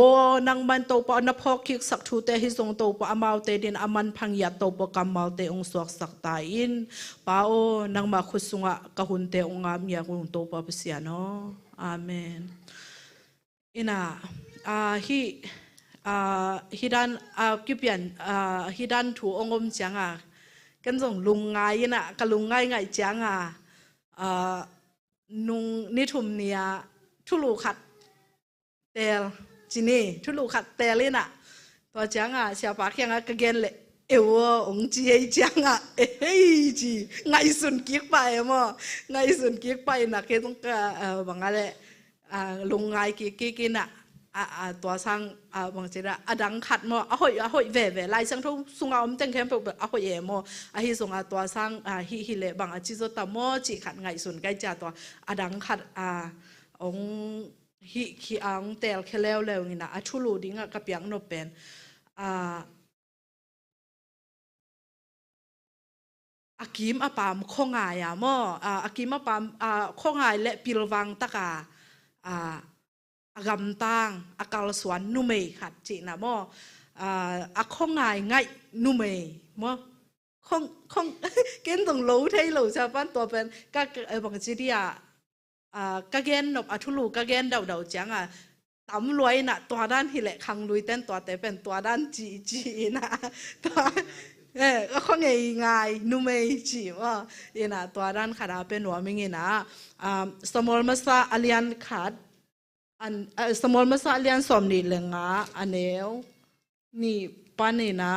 นางมันตัวปานพอคิกสักทูเตฮิทรงโตปะอมาวเตดินอามันพังยัดโตปะกำมาวเตองสวกสักตาอินป้าโอนังมาคุสุงะกะหุนเตองงามยากุงโตปะเสียโนอาเมนอินะฮิดันกิเปียนฮิดันถูองอมจังกันส่งลุงไงนะกะลุงไงจังนุงนิทุมเนียทุลูขัดเตลจีนี่ทุลูขัดเตลิน่ะตัวจังเสียปากยังกะเกนเลยองจีไอจังเฮ้ยจีไงสุนกิ๊กไปมั้งไงสุนกิ๊กไปนะแกต้องบางอะไรลุงไงกิ๊กน่ะ ตัวสังบางทีละดังขัดมอหอยเว่ไล่สังทุกสุงเอาเต็งเข้มไปหอยมอฮิสุงตัวสังฮิเลบางจิโซตามอจิขัดไงส่วนใกล้จ่าตัวดังขัดองฮิอังเตลเคเลวเลวนี่นะชุลูดิ้งกับยังโนเป็นอากิมปามข้องไงมออากิมปามข้องไงและปิลวังตะกากำตังกาลสวนนุ่มขัดจีนะมอข้องไงนุ่มมอข้องเกณฑ์ตรงรู้ไทยรู้ชาวบ้านตัวเป็นก็บางทีเดียก็เกณฑ์นบทุลูก็เกณฑ์เดาจังตำรวยนะตัวด้านที่แหละคังลุยเต้นตัวแต่เป็นตัวด้านจีนะตัวก็ข้องไงนุ่มจีว่านะตัวด้านขาดเป็นหัวมิงินะสมอลมาซาอเลียนขาดสมอลมาซาเลียนสมนิเลงอันเนี้ยนี่ปานีนะ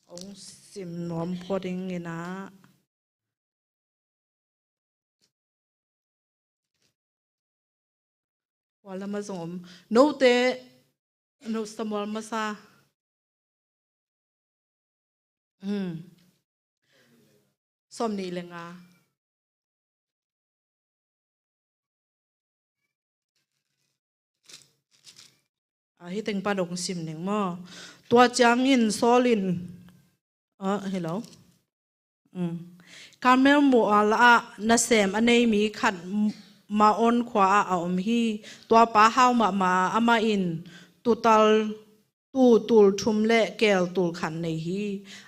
องสิมนวมพอดิงนะวันละมาส่งโน้ตเตโน้ตสมอลมาซาสมนิเลงฮิตงปาดงซิมหนึ่งมอตัวจางอินโซลินเฮลโลคาร์เมลมัวละนาเซมอันนี้มีขัดมาออนขวาเอามีตัวป้าเฮามาอามาอินตุตัลตูลชุมเละเกลตูลขันในฮี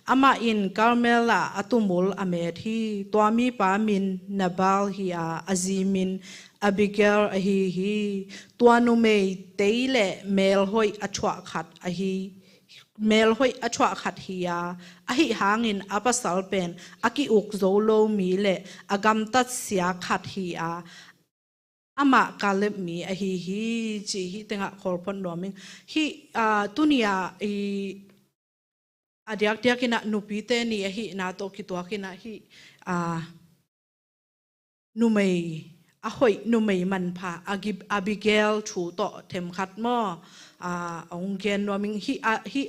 อามาอินคาร์เมลอะตุมุลอเมทีตัวมีป้ามินนาบาลฮีอาซีมินAbigail ahiตัวนุเมย์เตยเล่เมลหอยอัชวะขัดเมลหอยอัชวะขัดฮียาหางินอัปสัลเป็นอากิอุกโซโลมีเล่อากำตัดเสียขัดฮียาอามากาเลมีจีฮิเตงะคอร์ปอนดอมิงตุนียเดียกินะนุปีเตนี่นาโตกิตัวกินะนุเมย์หอยนุ่มมันพาอาบิเกลถูต่อเทมขัดมอองเกนว่ามิง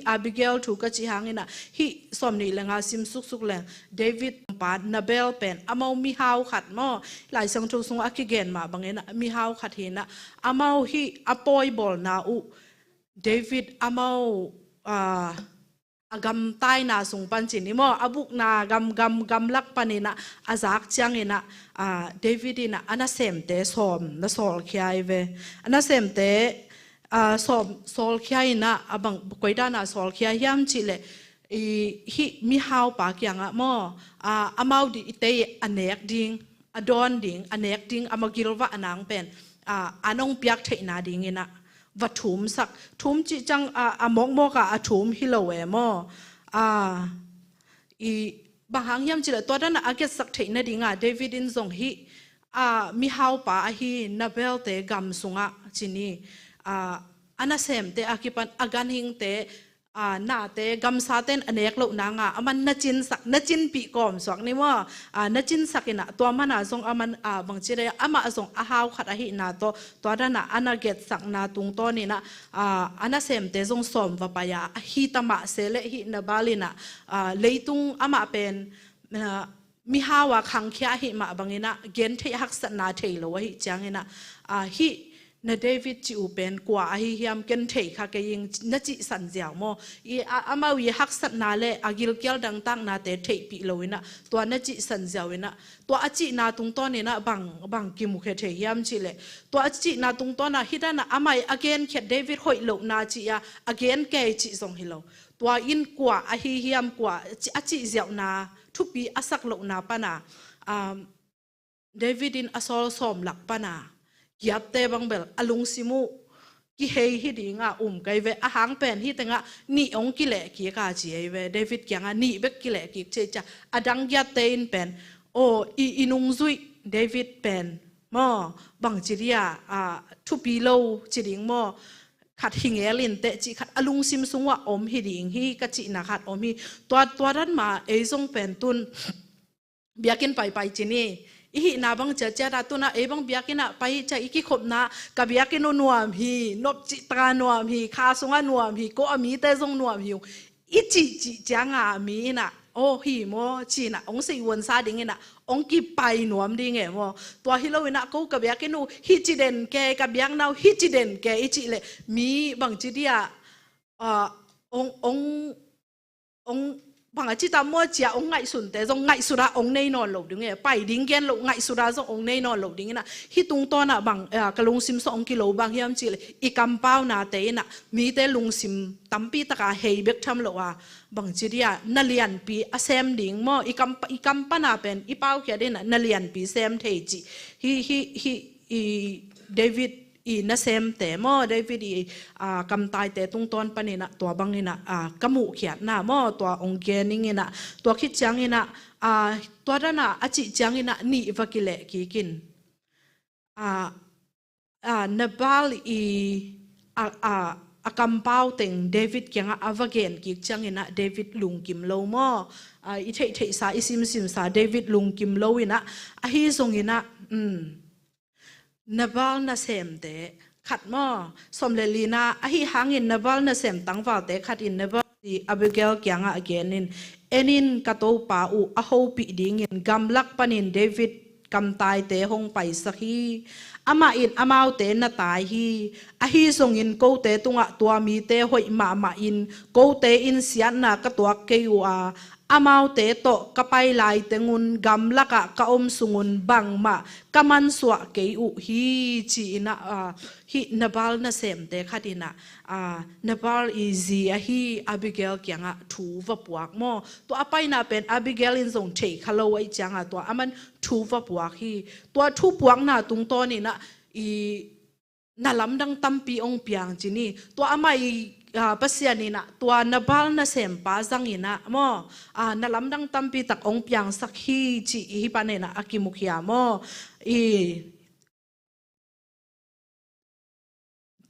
อาบิเกลถูกจิฮังนะสมนี่แหละงาซิมสุกแหละเดวิดปาดนาเบลเป็นอามามีฮาวขัดมอหลายสังทุสงอากิเกนมาบางเนะมีฮาวขัดเห็นนะอามาอปอยบอลนาอุเดวิดอามากำใต้นาส่งปันจินิมออาบุกนากำลักปันินะอาจากจังเนะเดวิดินะอันนั้นเสมเตสอมนั่นสอลขี้ไอเวอันนั้นเสมเตสอลขี้ไอนะบังกวยด้านะสอลขี้ไอยามจิเลมีฮาวปากยังมออามาดิเตยอันเนกดิ้งอดอนดิ้งอันเนกดิ้งอามากิลวะอันนังเป็นอันองเปียกเทนาดิ้งนะวัดถุมสักถุมจิจังมอกถุมฮิโลเวมบางอย่างยามจิเลตัวนั้นอาเกสักเทนดิ่งเดวิดินซงมีฮาวป่านาเบลเตกัมสุงจินีอันนั้นเสมเตอากิปันอากันหิงเตนาเตกัมซาเตนอเนกโลนางมันนัจินสักนัจินปีกอมสวกนี่ว่านัจินสักนะตัวมันซงมันบางทีเลยมาซงฮาวขัดนาตัวนั้นอันนั้นเกตสักนาตุงตัวนี่นะอันนั้นเสมเตซงสมวปายาตามะเสเลนาบาลินะเลยตุงมาเป็นมีฮาวขังเขียมาบางนะเกณฑ์ที่ฮักษณาเทโลจังนะนาเดวิดจิอุเป็นกว่าฮิยามเกนเทค่ะก็ยังนัจิสันเจียวโมอามาวิฮักษณาเลอากิลเกลดังตั้งนาเตเทปีโลวินะตัวนัจิสันเจียววินะตัวอจินาตุงต้นนี่นะบางกิมุขเทยามจิเลตัวอจินาตุงต้นนะฮิดานะอามาอเกนเขดเดวิดหอยโลนาจิยาอเกนเกจิสงฮิโลตัวอินกว่าฮิยามกว่าอจิเจียวนาทุปีอสักโลนาปนาเดวิดินอสอลสมหลักปนายับเตบังเบลอลุงซิมูกิเฮฮิดิงไกเวอาหางเป็นฮิตงนี่องกิเลกิกาจีเวเดวิดยังนี่เบกกิเลกิเจจาอดังยับเตนเป็นโออินุงซุยเดวิดเป็นมอบังจิริยาทุปีโลจิริงมอขัดหิงเอลินเตจิขัดอลุงซิมซุงว่าฮิดิงฮิกจินาขัดฮิตัวนั้นมาเอซงเป็นตุนเบียกินไปจินี อีนาบังเจเจราตุนะเอบังเบียกินะไปจะอีกิขบนะกับเบียกินนัวมฮีนบจิตรานัวมฮีคาสงานัวมฮีโกอามีเตซงนัวมฮีอีจิจางามีนะโอ้ฮีโมจีนะองสิวันซาดิงนะองกิไปหนวมดิงเงโมตัวฮิโลวินะกูกับเบียกินูฮิจิเดนแกกับเบียงนาวฮิจิเดนแกอีจิเลมีบังจิเดียองบางอาทิตย์ตามมัวเจียองไงสุนแต่จงไงสุราองในนอนหลบดึงเงี้ยไปดิ้งเงี้ยหลบไงสุราจงองในนอนหลบดึงนะฮิตุงตอนน่ะบางกะลุงซิมสองกิโลบางเฮียมจีเลยอีกำเป้านาเตน่ะมีแต่ลุงซิมตั้มปีตะกาเฮยเบกทำหรอวะบางจีเดียนัเลียนปีอาเซมดิ้งมั่วอีกำปนาเป็นอีเป้าแค่เด่นน่ะนัเลียนปีเซมเทจิฮีเดวิดอีน่าเซมแต่หม้อได้วิธีกำตายแต่ตรงตอนปนินะตัวบางนี่นะกมุเขียดนะหม้อตัวองเกนิงนะตัวคิดจังนี่นะตัวนั้นนะอจิจังนี่นะนี่วักิเลกิกินนบาลกำเป้าเต็งเดวิดเกียงอวเกนกิจังนี่นะเดวิดลุงกิมโลหม้ออีเทสาอิซิมสาเดวิดลุงกิมโลวินะฮีทรงนี่นะนบาลน่าเซมเตขัดหม้อสมเลลีนาฮีหางินนบาลน่าเซมตั้งว่าเตขัดอินนบาลที่อับเกลกียงอาเกนินเอ็นินกระโตป่าอูอโฮปิดิงินกำลักปนินเดวิดกำตายเตหงไปสักฮีอามาอินอามาวเตน่าตายฮีทรงอินโกเตตุงะตัวมีเตหอยมาอินโกเตอินเสียนนากระตัวเกยูอามาเตโตกะไปลายเตงุนกำลักกะอมสุงุนบังมากะมันสวะเกอุฮีจีนะฮีนบาลน่าเซมเตขัดินะนบาลอีซีฮีอาบิเกลเกียงทูวปวกโมตัวอไปน่าเป็นอาบิเกลินทรงเทคฮัลโลไอจังตัวอามันทูวปวกฮีตัวทูปวกน่าตุงโตนี่นะอีน่าล้ำดังตั้มปีองเปียงจีนี่ตัวอามาปัสยานีนะตัวนบาลน่าเสมป้าจังอินะโมน่าล้ำดังตั้มปีตักองเปียงสักฮีจีฮิปานเนนะอากิมุขยาโม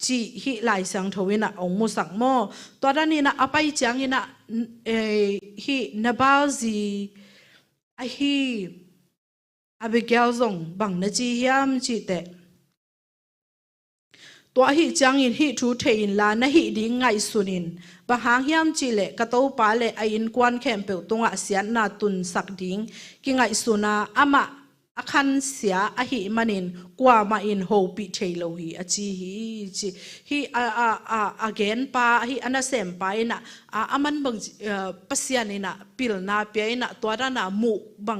จีฮิไลสังทวินะองมุสังโมตัวด้านนี้นะอภัยจังอินะฮีนบาลจีฮีอาบิเกลซงบังนจียามจีเตตัวฮิจังอินฮิทูเทอินลานะฮิดิ้งไงสุนินบางหางยามจิเลกะโตปาเลไออินกวนแคมเปลตงะเสียนาตุนสักดิ้งกิไงสุนาอามาอคันเสียอหิมันินกว่ามาอินโฮปิเทโลฮีอจีฮีอาเกนปาฮีอันนั้นเซมปาอินะอามันบังปัสยานินะปิลนาเปียอินะตัวด้านะมุบัง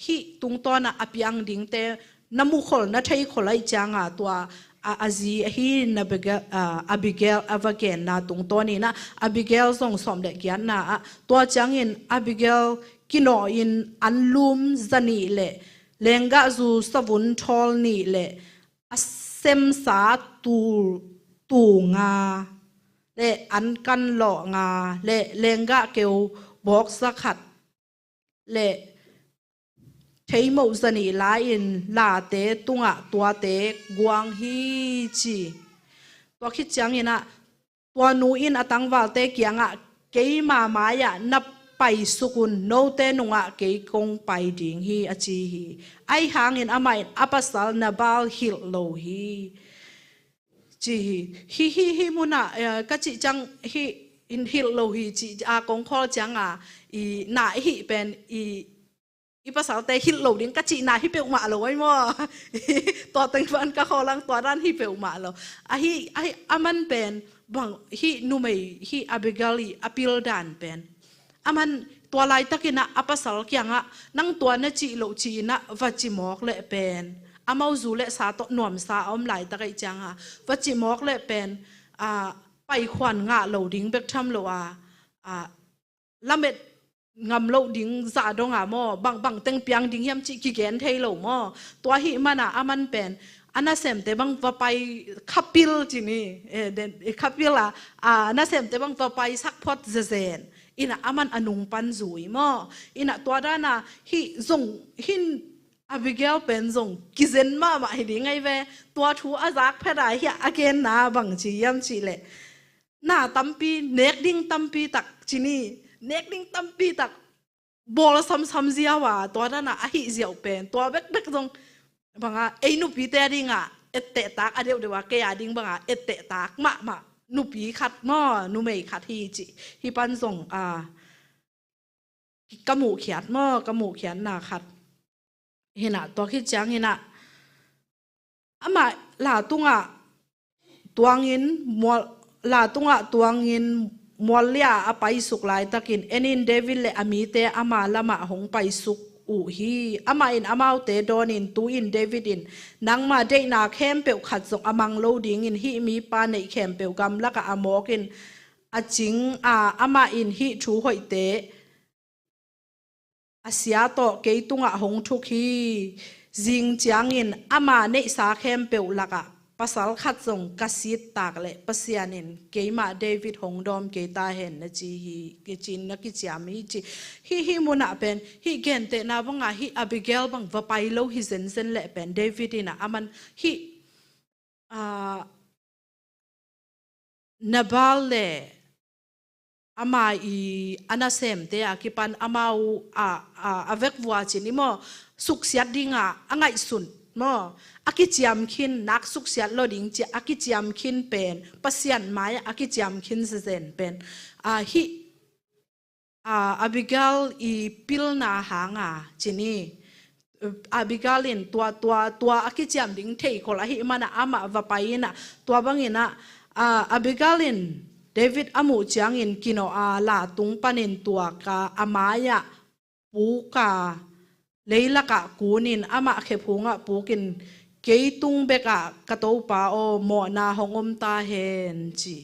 ฮีตุงตัวนะอภิยังดิ้งเตน้ำมุขลนะไทยขลายจังตัวอาจีฮีนับอาบิเกลอวเกนนาตุงตัวนี้นะอาบิเกลส่งสมเด็จยันนะตัวจังอินอาบิเกลกินออินอันลุมจันีเล่เลงกะจูสวุนทอลนี่เล่เซมสาตูงาเล่อันกันหล่องาเล่เลงกะเกวบอกสักขัดเล่ใช้หมูสนีลายอินลาเตตุงะตัวเตกวางฮีจีตัวคิดจังอินะตัวนูอินอตังวาเตเกียงะเกยมายะนับไปสุกุนโนเตนุงะเกยกงไปดิงฮีอจีฮีไอหางอินอามาอินอัปสัลนาบาลฮิลโลฮีจีฮีมุนะกะจิจังฮีอินฮิลโลฮีจีอากงคอจังอีนาฮีเป็นอีภาษาเตฮิลโลดิ้งกะจีนาฮิเปอุมาโลไว้มั่วตัวตึงฟันกะคอลังตัวด้านฮิเปอุมาโลฮีอามันเป็นบังฮีนูเมย์ฮีอาบิกาลีอพิลดานเป็นอามันตัวลายตะกินะอภาษาเกียงนั่งตัวนั่นจีโลจีนะวัจิมอกเละเป็นอามาจูเละสาตหน่วมสาอมลายตะกิจังวัจิมอกเละเป็นไปขวัญงะโลดิ้งเบกทำโลละเม็ดงำโลดิ้งซาดงหม้อบางเต็งเปียงดิ้งยำจิกิเกนเทโลหม้อตัวหิมันอามันเป็นอันนั้นเสมแต่บางว่าไปขับปิลจีนี่เด่นขับปิลอันนั้นเสมแต่บางว่าไปสักพอดเซนอินะอามันอนุงปันจุยหม้ออินะตัวด้านน่ะฮิซงหินอาบิเกลเป็นซงกิเซนมาให้ดิ้งไงเวตัวทูอาซักเพดาเฮียอาเกนนาบางจียำจีเล่หน้าตั้มปีเน็กดิ้งตั้มปีตักจีนี่เน็กดิ้งตั้มปีตัก บอลซ้ำๆเสียว่าตัวนั้นอ่ะหิเสียวเป็นตัวเบ็กตรงบางอ่ะไอ้นุปีเตดิ้งอ่ะเอเตตากเดียวว่าแกดิ้งบางอ่ะเอเตตากมานุปีขัดมอนุไม่ขัดฮีจิฮิปันส่งกมูเขียนมอกมูเขียนนาขัดเห็นอ่ะตัวคิดจังเห็นอ่ะมาลาตุงอ่ะตัวงินมัวลาตุงอ่ะตัวงินมัวเลียอไปสุกหลายตะกินเอ็นินเดวิดเลอมีเตอามาละมาหงไปสุกอูฮีอามาอินอามาเตโดนินตูอินเดวิดินนังมาเดนาเข้มเปียวขัดส่งอามังโลดิงอินฮีมีปาในเข้มเปียวกำละกะอามอกินอาจิงอามาอินฮีชูหอยเตอาเสียโตเกตุงอ่ะหงทุกฮีจิงจางอินอามาในสาเข้มเปียวละกะภาษาขัดส่งกสิตตากเลยภาษานินเกยมาเดวิดหงดอมเกยตาเห็นนะจีฮีเกจินนักกิจามีจีฮีมุนาเป็นฮีเกนเตนาบังอาฮีอบิเกลบังวะไปโลฮิเซนเซนเละเป็นเดวิดนะอามันฮีนาบาลเล่อามาอีอานาเซมเตอาคิปันอามาอูอาเวกวัวจินิโมสุกเสียดิงอ่ะง่ายสุดมออากิจยมขินนักสุขเสียโลดิงจีอากิจยมขินเป็นปัสยันไม้อากิจยมขินเซนเป็นฮิอาบิกาลอีพิลนาหางจีนี่อาบิกาลินตัวอากิจยมดิงเทโคลาฮิมันอามาวะไปนะตัวบังอินะอาบิกาลินเดวิดอามูจางอินกินโอลาตุงปันินตัวกาอามายะปูกาเลยละกะกูนินอามาเขพุงปูกินเกยตุงเบกะกะโตปาโอหมอนาหงอมตาเฮนจี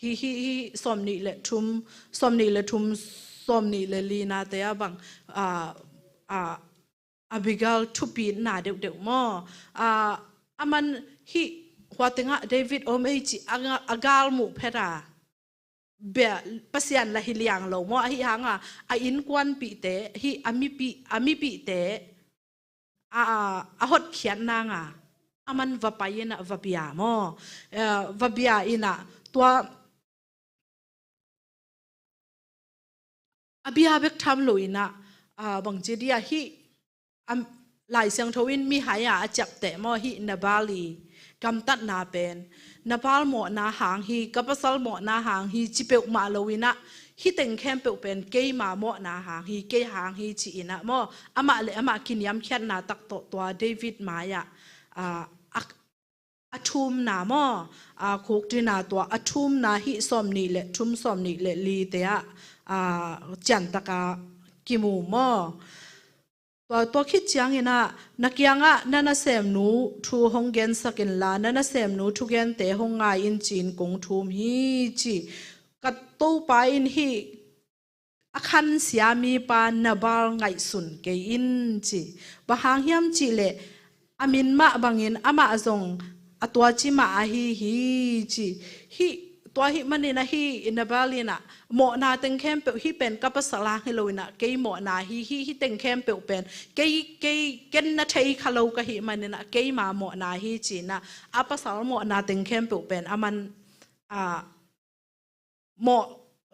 ฮีสมนิเลทุมสมนิเลทุมสมนิเลลีนาเตยบังอาบิกาลทุปีนาเดวมออามันฮีหัวติงะเดวิดโอเมจิอากาลมุเพราเบียปัสยันละฮิเลียงโลมอฮิฮังอินควันปีเตฮิอามิปีเตหดเขียนนางมันวะไปนะวะบิยามอวะบิยาอินะตัวอบิยาเบกทำลุยนะบางจีเดียฮิหลายเสียงทวินมีหายจับแต่มอฮินาบาลีกำตัดนาเป็นนาบาลหมอนาหางฮีกับภาษาหมอนาหางฮีจิเปกมาลวินะฮิเต็งแคมเปกเป็นเกยมาหมอนาหางฮีเกยหางฮีจีนะมออามาเลยอามากินยำแค่นาตักตัวเดวิดมายะอทุมนามอคุกที่นาตัวอทุมนาฮิสมนี่เลทุมสมนี่เลลีเตะจันตกากิมูมอตัวคิดจังอินะนักยังนั่นเสมนูทูฮงเกนสักินลานั่นเสมนูทุเกนเตฮงไงอินจีนกงทุมฮีจีกัดตู้ไปอินฮีอาคันเสียมีปานนาบาลไงสุนเกอินจีบางฮิมจีเลอามินมาบางอินอามาจงตัวจิมาฮีจีฮีตัวฮิมันนี่นะฮีอินนาบาลีนะหมอนาเต็งเข้มเปฮีเป็นกับภาษาลาฮิโลนะเกยหมอนาฮีเต็งเข้มเปเป็นเกนนะเทยคาโลกะฮีมันนี่นะเกยมาหมอนาฮีจีนะภาษาหมอนาเต็งเข้มเปเป็นมันหมอ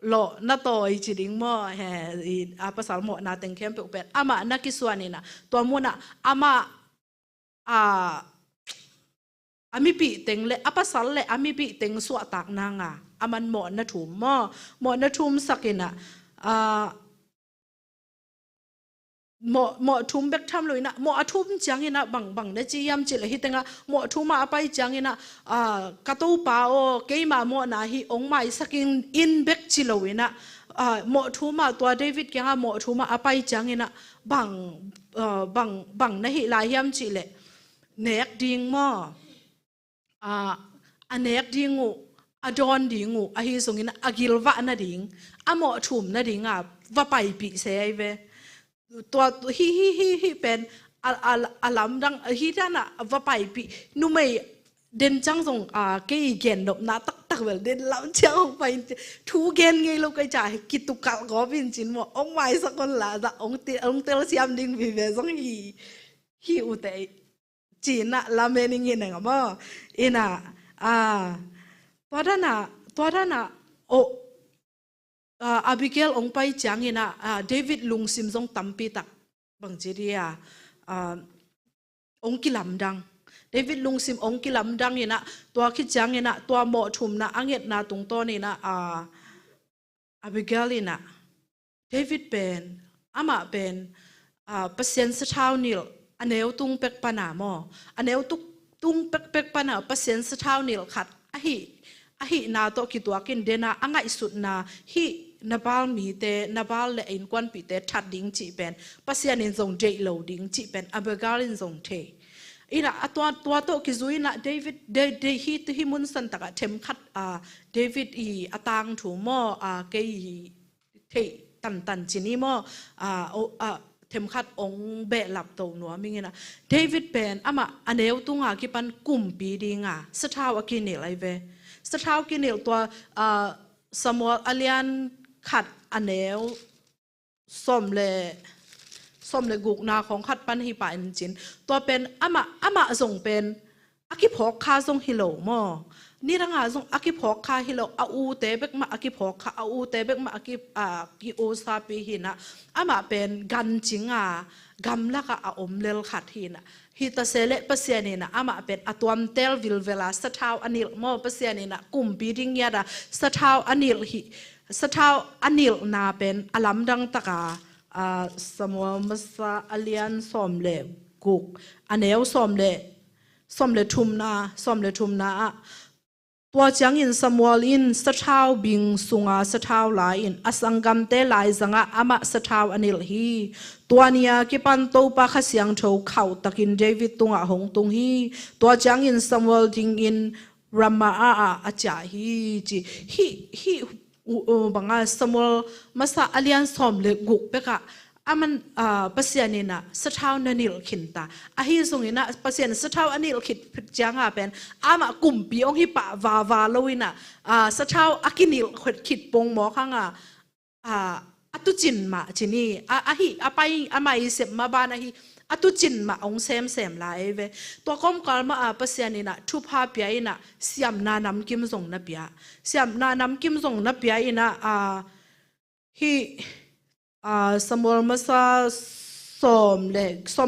โลนาโตอีจีดิงหมอเฮภาษาหมอนาเต็งเข้มเปเป็นมานักกิสวานี่นะตัวมุนะมาอามิปีเต็งเลอปัสสัลเลอามิปีเต็งสวดตากนางมันหมอนะถุมหมอนะถุมสักินะหมอถุมเบกทำเลยนะหมอถุมจังอินะบังนะจียมจิเลฮิเต็งหมอถุมมาไปจังอินะกระตูปาโอเกยมาหมอนะฮิองไม่สักินอินเบกจิเลวินะหมอถุมมาตัวเดวิดยังหมอถุมมาไปจังอินะบังนะฮิลายยมจิเลเนกดิงหมออันเนกดิงูอดอนดิงูฮิสงินอากิลวะนาดิงหมอถุมนาดิงว่าไปปีเสยเวตัวฮีเป็นอาลัมดังฮีด้านะว่าไปปีนุ่มเดินจังส่งเกยเกนดบนาตักเวลเดินล้ำเจ้าไปทูเกนไงลูกไอ้จ่ายกิตุกัลก็เป็นจินว่าองไม่สักคนละแต่องเตลเสียมดิงวิเวส่งฮีอุเตจีน่ะลาเมนิงินเองมั้งอินะตัวด้านน่ะโอ อาบิเกลองไปจางอินะเดวิดลุงซิมซงตัมปีตักบางจีเรียองกิลำดังเดวิดลุงซิมองกิลำดังอินะตัวคิดจางอินะตัวหมอทุมนะอังเอ็ดนาตรงต้นอินะอาบิเกลอินะเดวิดเป็นอามาเป็นเปอร์เซ็นต์สชาวนิลอันเอวตุงเป็กปนามออันเอวตุงเป็กปนาเปอร์เซ็นต์สชาวนิลขัดอะฮินาโตกิตัวกินเดนาอังไงสุดนาฮินาบาลมีเตนาบาลเลอินควันปีเตทัดดิ้งจีเป็นเปอร์เซ็นต์อินทรงเจโลดิ้งจีเป็นอาเบกาลินทรงเทอีน่ะตัวโตกิจุยน่ะเดวิดฮิมุนสันตะกะเทมขัดเดวิดอีอตังถูมอเกยเทตันจินีมเทมขัดองเบลับตัวหนัวมิงนะเดวิดเป็นอามาอันเอวตุงกิปันกุมปีดิงสท้าวกินเนลไอเวสท้าวกินเนลตัวสมอลอเลียนขัดอันเอวส้มเลกุกนาของขัดปันฮิปาอินจินตัวเป็นอามาส่งเป็นอากิพอกคาส่งฮิโลมอนี่ร่างส่งอากิพอกคาฮิโลอูเตเบกมาอากิพอกคาอูเตเบกมาอากิโอซาปีหินะอามาเป็นกันจิงกัมละกะอมเลลขัดหินะฮิตาเซเลเปเซียนีนะอามาเป็นอตวมเตลวิลเวลาสท้าวอันิลมอเปเซียนีนะกุมปีริงยาดาสท้าวอันิลสท้าวอันิลนาเป็นอลัมดังตะกาสมอมสาอเลียนสอมเลกุกอันเอวสอมเลทุมนาตัวจังอินสมอลอินสท้าวบิงสุงาสท้าวลายอินอสังกัมเตลายสังอามาสท้าวอันิลฮีตัวเนียกิปันโตปะขสียงโชเขาตะกินเดวิดตุงหงตุงฮีตัวจังอินสมอลดิงอินรามาอาจาฮีบางสมอลมาซาอเลียนสอมเลกุกเปกะอามันปัสยานินะสท้าวนันิลขินตาอาฮิสงอินะปัสยานสท้าวอันิลขิดจังเป็นอามากุมปีองฮิปะวาโลวินะสท้าวอากินิลขิดปงหมอข้างอตุจินมาจินีอาฮิอาไปอามาอิเสบมาบานะฮิอตุจินมาองเซมลายเวตัวก้มกอลมาปัสยานินะทุพาเปียอินะเสียมนานำกิมส่งนับยาเสียมนานำกิมส่งนับยาอินะฮิสมอลมาซาสอม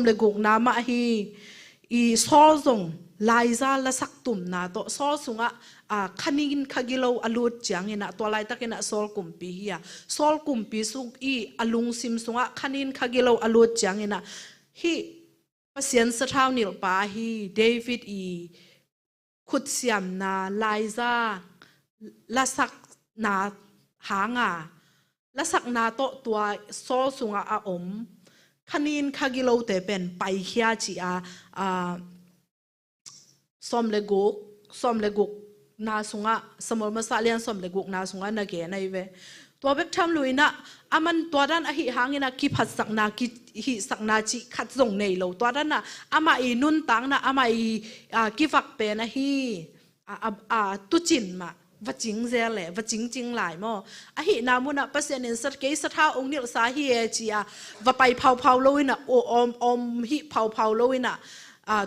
เลกุกนามาฮีอีซอลงลายซาละสักตุ่มนาโตซอลสุงคันินขกิโลอลูดจังอินะตัวลายตะกินะซอลกุมปีฮีซอลกุมปีสุกอีอลุงซิมสุงคันินขกิโลอลูดจังอินะฮีปัสยันสท้าวนิลปาฮีเดวิดอีขุดเสียมนาลายซาละสักนาหางและสักนาโตตัวโซสุงอาอมคันินขกิโลเตเป็นไปเฮียจีสมเลกุกนาสุงสมอลมาซาเลียนสมเลกุกนาสุงนาเกนไอเวตัวเบกทำลุยนะอามันตัวด้านอหิหางินะกิพัดสักนากิหิสักนาจิขัดส่งในโลตัวด้านนะอามาอีนุนตังนะอามาอีกิฟักเป็นนะฮีตุจินมาวัดจิงเจเล่วัดจิงหลายมั้งอะฮินามุนะปัสยานินสัตเกยสท้าองค์นิลสาฮีเอจีว่าไปเผาโลวินะอมฮิเผาโลวินะ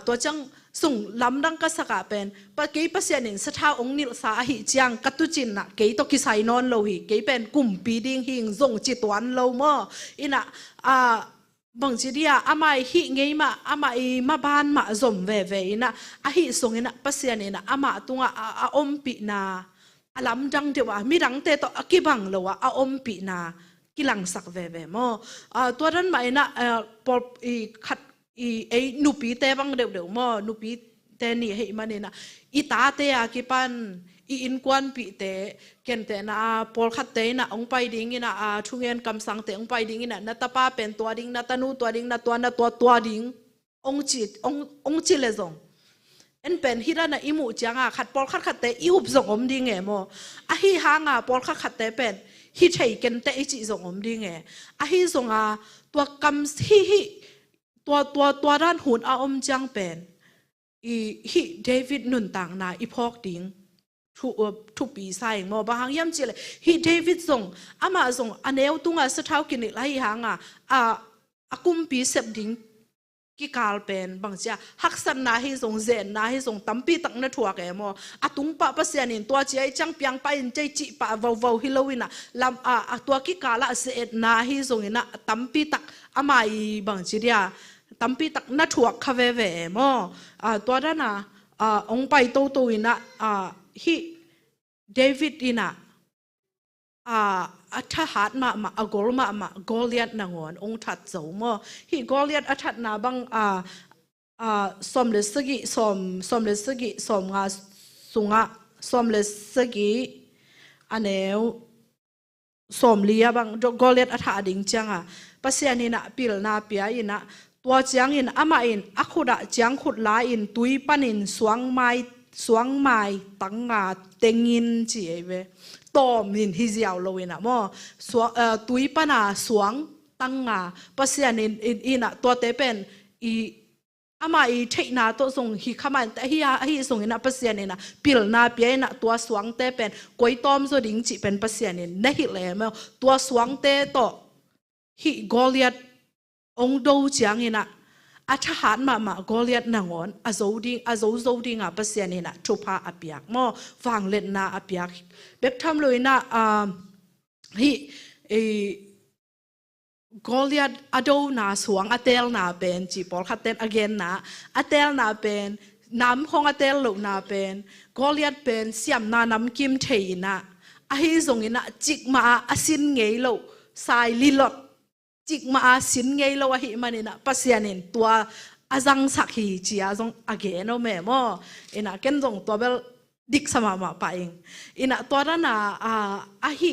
ตัวจังส่งลำดังก็สักเป็นปะเกยปัสยานินสท้าองค์นิลสาฮิจังกัตุจินนะเกยตกิไซนอนโลหิเกยเป็นกลุ่มปีดิ้งหิงส่งจิตวันโลมั้งอินะบางทีเดียอามาฮิเงยมาอามามาบ้านมาจมเวนะอะฮิส่งอินะปัสยานินะอามาตุงอมปีนาอลัมดังเทว่ามีรังเตโตกิบังเลวะอมปีนากิลังสักเวมอตัวนั้นไม่นะปอขัดนุปีเตบังเร็วมอนุปีเตนี่ให้มันเนี่ยนะอีตาเตะกิปันอินควันปีเตเกนเตนะปอขัดเตนะองไปดิ้งนะทุเรียนกำสังเตองไปดิ้งนะนัตป้าเป็นตัวดิ้งนัตนูตัวดิ้งนัตตัวดิ้งองจิเลซงเป็นฮิรานะอิมูจังขัดปอลขัดเตอิอุบส่งอมดิ้งโมอะฮิหางปอลขัดเตเป็นฮิใช้กันเตอิจิส่งอมดิ้งอะฮิส่งตัวกำฮิตัวด้านหุ่นอมจังเป็นฮิเดวิดนุนต่างนาอีพอกดิ้งทุปีใส่โมบางยามจิเลยฮิเดวิดส่งอามาส่งอันเอวตุงสะเท้ากินอีกไรหางกุมปีเสพดิ้ง กิกาลเป็นบางเจ้าฮักสันนาให้ทรงเจนนาให้ทรงตั้มปีตักนัทวกเอมอตุงปะปัสยานินตัวเจ้าจังเปียงไปอินใจจีปะวาวฮิโลวินะลำตัวกิกาละเสดนาให้ทรงนะตั้มปีตักอามาอีบางจีเดียตั้มปีตักนัทวกคาเวเวมตัวนั้นนะองไปโตโตอินะฮิเดวิดอินะทหารมาอกอลมาโกเลียตนางอนองทัดเจ้าโมฮิโกเลียตทัดนาบังสมเลสกิสมเลสกิสมงาสุงะสมเลสกิอันเนวสมเลียบังโกเลียตทัดดิ่งจังปัสยานินะปิลนาเปียอินะตัวจังอินอามาอินอคุดะจังขุดลาอินตุยปันินสวงไม้ตั้งงาเต็งินจีเอเวตอมินฮิเจียวโลวินะมอตุยปนาสวงตั้งงาปัสยานินอินะตัวเตเป็นอีอามาอีเทนาตัวส่งฮิขมันแต่ฮิส่งอินะปัสยานินะปิลนาเปียนะตัวสวงเตเป็นกวยตอมโซดิงจีเป็นปัสยานินนะฮิเลมตัวสวงเตโตฮิโกเลียตองดูจังอินะทหารมาโกเลียตนางอนอาโซดิงปัสยานินะทุพาอเปียกมอฟังเล่นนาอเปียกเบ็กทำเลยนะฮิโกเลียตอโดนาสวงอเตลนาเป็นจีปอลคัตเตนอเกนนาอเตลนาเป็นน้ำของอเตลลูนาเป็นโกเลียตเป็นเสียมนาน้ำกิมเทยนะฮิซงอินะจิกมาอาสินเงยโลสายลิลอดจิกมาสินไงเราว่าหิมันนะปัสยานินตัวอาจังสักฮีจีอาจงอเกนโอเมมออินะเก็นจงตัวเบลดิกสมามาไปเองอินะตัวนั้นนะฮิ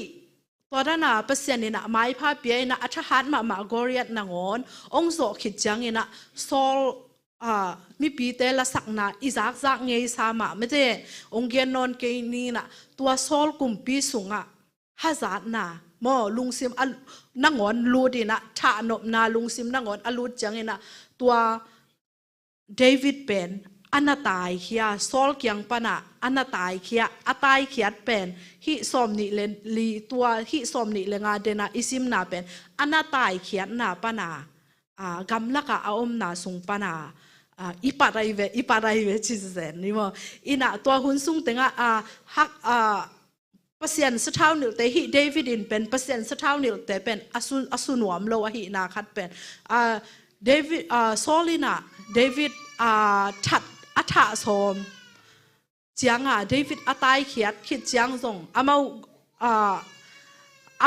ตัวนั้นนะปัสยานินะไม้พาเปียอินะอัชฮัดมาโกเรียตนางอนองโซขิดจังอินะโซลมีปีเตละสักนาอิจักไงสามาไม่ใช่องเกียนนอนเกนี่นะตัวโซลกุมปีสุงฮัจาดนาโมลุงซิมนังอนลูดีนะท่านบนาลุงซิมนังอนอลูดจังเงนะตัวเดวิดเป็นอันนาตายเขียซอลเกียงปนะอันนาตายเขียอัตายเขียดเป็นฮิสอมนิเลนลีตัวฮิสอมนิเลงาเดนะอิซิมนาเป็นอันนาตายเขียดนาปนากำลักอาอมนาสุงปนาอีปารายเวชิเซนนี่มั้งอินะตัวหุ่นสุงเต็งฮักปัสยันสท้าวนิลเตฮิเดวิดินเป็นปัสยันสท้าวนิลเตเป็นอสุนวมโลวะฮินาคัดเป็นเดวิดโซลินาเดวิดทัดอัฐาสมจังเดวิดอัตายเขียดคิดจังส่งอา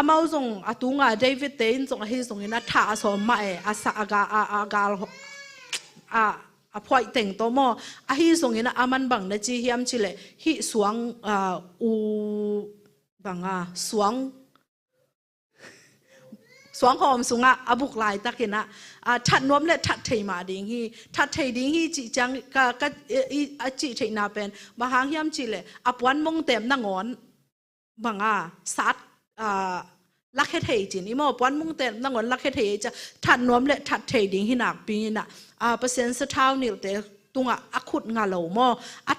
มาส่งตุงเดวิดเตนส่งให้ส่งอินะท่าสมมาอาสักอากาพอยแต่งตัวมอฮิส่งอินะอามันบังนะจีเฮียมชิเลฮิสวงบังสวงหอมสุงอบุกลายตะกินะทัดนวมและทัดเทมาดิ่งฮีทัดเทดิ่งฮีจีจังก็จีเทนาเป็นมหางเฮียมชิเลอปวันมงเต็มนางอนบังสัตลักเฮเทจินี่มอปวันมงเต็มนางอนลักเฮเทจะทัดนวมและทัดเทดิ่งฮีนักปีน่ะเปอร์เซ็นต์สท้าวนิลเตตุงอขุดงาโลมอ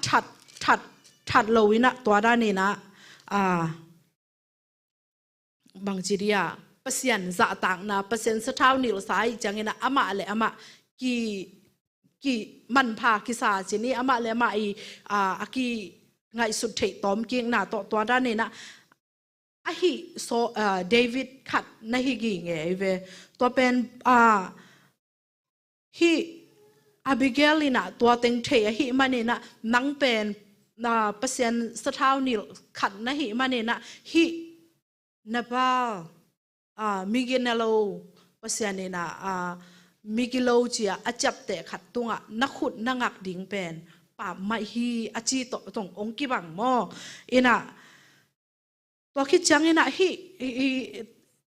ทัดโลวินะตัวด้านนี้นะบางจีเรียเปอร์เซ็นต์จะต่างนะเปอร์เซ็นต์สท้าวนิลสายจังนะอามาเลยอามากี่มันพากิสาจีนี่อามาเลยอามากี่ไงสุดเทตอมกิ่งนะตัวด้านนี้นะฮิโซเดวิดขัดนะฮิกิ่งเวตัวเป็นฮิอาบิเกลินะตัวเต็งเทฮิมันนี่นะนังเป็นเปอร์เซ็นต์สท้าวนิลขัดนะฮิมันนี่นะฮินาบามิกินาโลเปอร์เซ็นต์นี่นะมิกิโลจีอาจับเตะขัดตัวนักขุดนักดิ่งเป็นป่าไม่ฮีอาจีโตตรงองค์กิบังมออินะตัวคิดจังอินะฮิ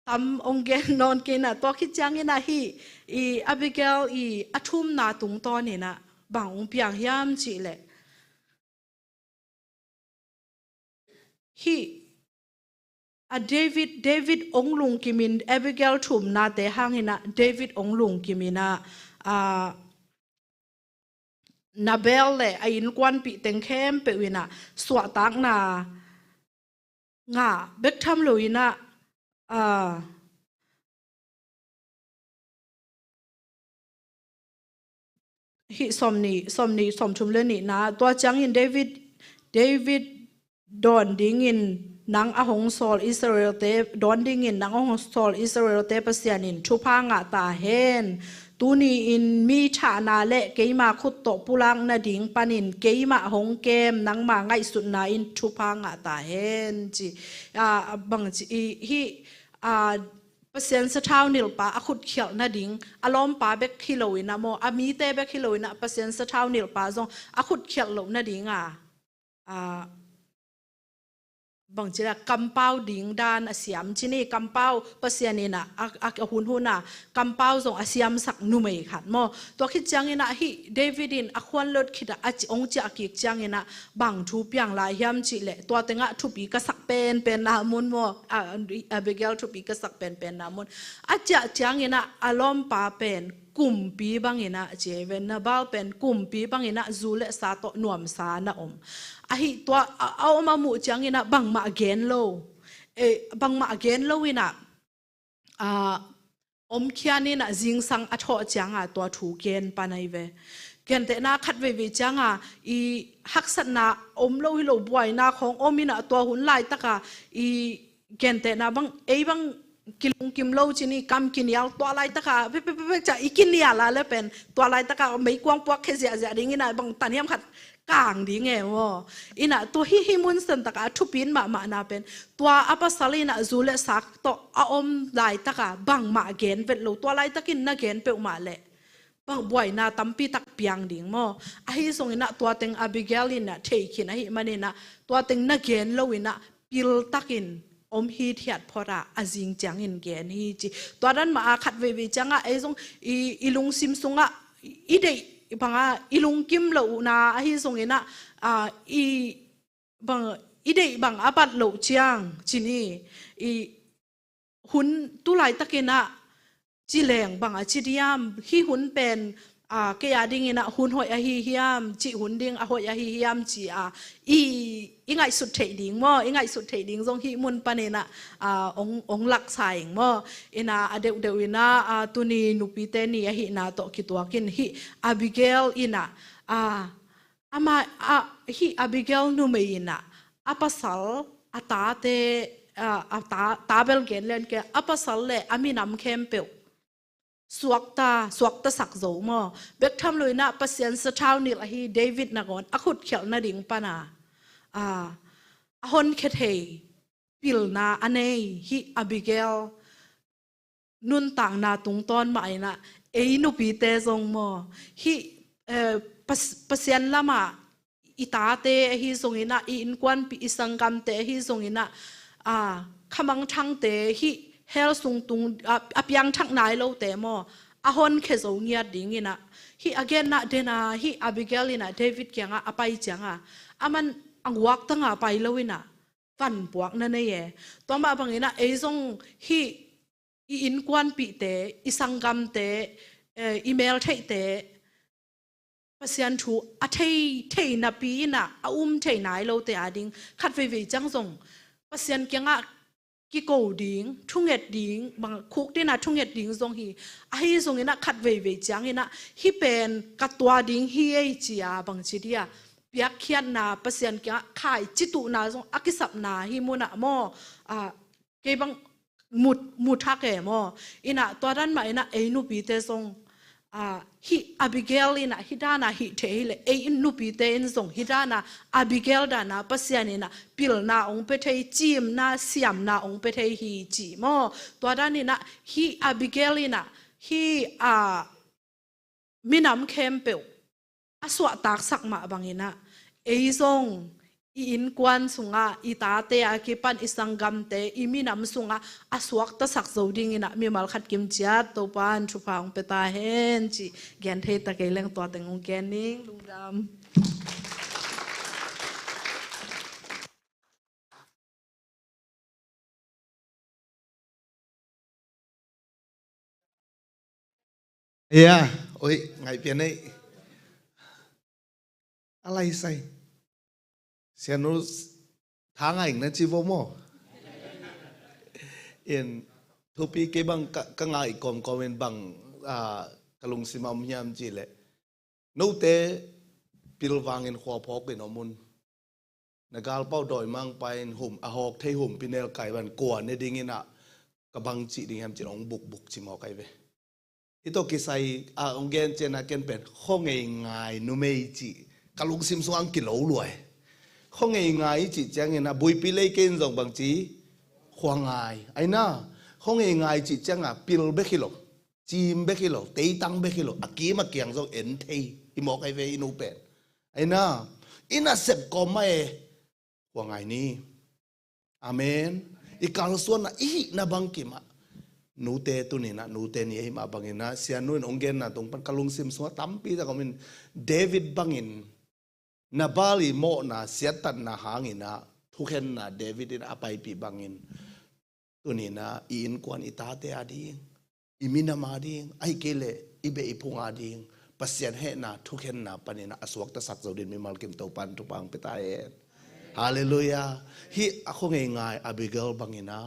ตำองเกนนอนเกนะตัวคิดจังอินะฮิอาบิเกลอาทุ่มนาตุงตอนนี่นะบางองเปียงยามจีเลฮิเดวิดองลุงกิมินอาบิเกลทุ่มนาเตหังอินะเดวิดองลุงกิมินะนาเบลเลยไอ้อินกวนปีเต็งเข้มเปวินะสวตักนางาเบกทำลุยนะ hi som chum le ni na to chang in David don ding in nang ahong sol Israel te don ding in nang ahong sol Israel te pasian in thu pa nga ta hen tuni in mi tha na le keima khut to pulang na ding panin keima hong kem nang ma ngai sut na in thu pa nga ta hen chi bang chi hi pasian sa thau nil pa akhut khial na ding alom pa bek khiloina mo ami te bek khiloina pasian sa thau nil pa zong akhut khial lo na ding bang chira kampau ding dan asiam chini kampau pasianina hunhuna kampau zong asiam sak numei khat mo to khit changina hi Davidin akhwan lot khida ong cha ki changina bang thu piang la hiam chi le to tenga thu pi ka sak pen na mun mo Abigail thu pi ka sak pen na mun acha changina alom pa pen kum pi bangina jeven na bal pen kum pi bangina zule sa to nuam sa na ahi to ma mu changina bang ma again lo bang ma again lo ina khiani na jing sang atho changa to thu ken panai ve ken te na khat ve changa I haksat na lo hi lo buai na khong omina to hun lai taka I ken te na bang bang kilung kim lo chini kam kin yal to lai taka pe cha ikin ya la le pen to lai taka mai kwang pok khe ja ding ina bang taniam khat kang di nge wo ina to hi mun san taka thupin ma na pen tua apa salina zule sak to lai taka bang ma gen vet lo to lai takin na gen pe ma le bang boy na tampi tak piang ding mo ahi song ina tua teng Abigail ina theikin ahi manina tua teng na gen lo ina pil takin hi thiat phora azing chang in gen hi chi tua dan ma khat ve changa ai song ilung sim sunga idei banga ilung kim lo na hi song ina bang idei bang apat lo chiang chini hun tu lai takena chi leng banga chi diam hi hun pen ke ya ding ina hun hoi a hi hiam chi hun ding a hoi a hi hiam chi ingai sut thei ding mo ingai sut thei ding jong hi mun panena ong lak sai mo ina adeu ina tuni nupi te ni a hi na to ki to kin hi Abigail ina ama hi Abigail nu me ina apasal atate tabel gen len ke apasal le aminam kempeu suakta sak zo mo bek tham loina pasian sa thau ni la hi David na gon akhut khel na ding pana hon khetei pil na anei hi Abigail nun tang na tung ton ma ina nu pi te zong mo hi pasian lama itate hi zongina in kwan pi isangam te hi zongina khamang thang te hi hel sung tung apyang thak nai lo te mo ahon khezo ngia dingina hi again na dena hi Abigail ina David kyanga apai changa aman angwak tanga pai loina van puak na ne ye toma bangina ezong hi in kwan pi te isangam te email thei te pasian thu a thei na pi na thei nai lo te ading khat ve chang zong pasian kyanga ki ko ding thunget ding bang khuk te na thunget ding zong hi a hi zong ina khat ve chang ina hi pen katwa ding hi ei chia bang chi dia piak khian na pasian kya khai chitu na zong akisap na hi muna mo ke bang mut ha ke mo ina to ran ma ina nu pi te zong hi Abigail ina hidana hi theile nu pi te in zong hidana Abigail dana pasian ina pil na ong pe thei chim na siam na ong pe thei hi chi mo to dan ina hi Abigail ina hi minam kempeu aswa tak sak ma bangina zong in kwan sunga itate akipan isangam te iminam sunga aswak ta sak zoding ina mi mal khat kim chat to pan thu phang peta hen chi gen the ta ke leng to teng ong gen ning lungdam oi ngai pian nei alai sai sianu thang ảnh na chi vô mo in thupi ke bang ka ngai kom komen bang kalung simam hiam chi le นู้เตปิลวางเงินขวาพอกเป็นอมุนนักการเป้าดอยมังไปหุ่มอหอกเทหุ่มปินเนลไก่บันกวนในดิ่งน่ะกบังจีดิ่งแฮมจีนองบุกจิมอไก่เวที่ตัวกิไซองเกนเจน่าเกนเป็นข้องง่ายๆนุ่มจีกะลุงซิมสว่างกิโลรวยข้องง่ายๆจีจังเงินน่ะบุยปิเลยเกนจงบางจีควงง่ายไอ้น่ะข้องง่ายๆจีจังอ่ะปิลเบกิโลจีมเบกิโลเตยตังเบกิโลอากีมาเกียงจงเอ็นเทอิมอไก่เวอินูเป็นไอ้น่ะอิน่าเสพก็ไม่ว่าไงนี่อาเมนอีกาลส่วนน่ะอีน่ะบังกิมะนูเตตุนี่นะนูเตนี่ให้มาบังอินนะเสียนุ่นองเกนนะตรงปันกะลุงซิมสวะตั้มปีตะกอมินเดวิดบังอินนะบาลีโมนะเสียตันนะหางอินนะทุกเห็นนะเดวิดอินอภัยปีบังอินตัวนี้นะอินกวนอิตาเตอดีอิมินามาดีไอเกเลอิเบอิพุงอาดีปัสเซียนเฮนะทุกเห็นนะปันนี่นะอสวกตะสักเจ้าดินมีมัลกิมเตาปันทุปังเปตาเอนฮาเลลูยาฮีakoง่ายๆ Abigail บางอินะ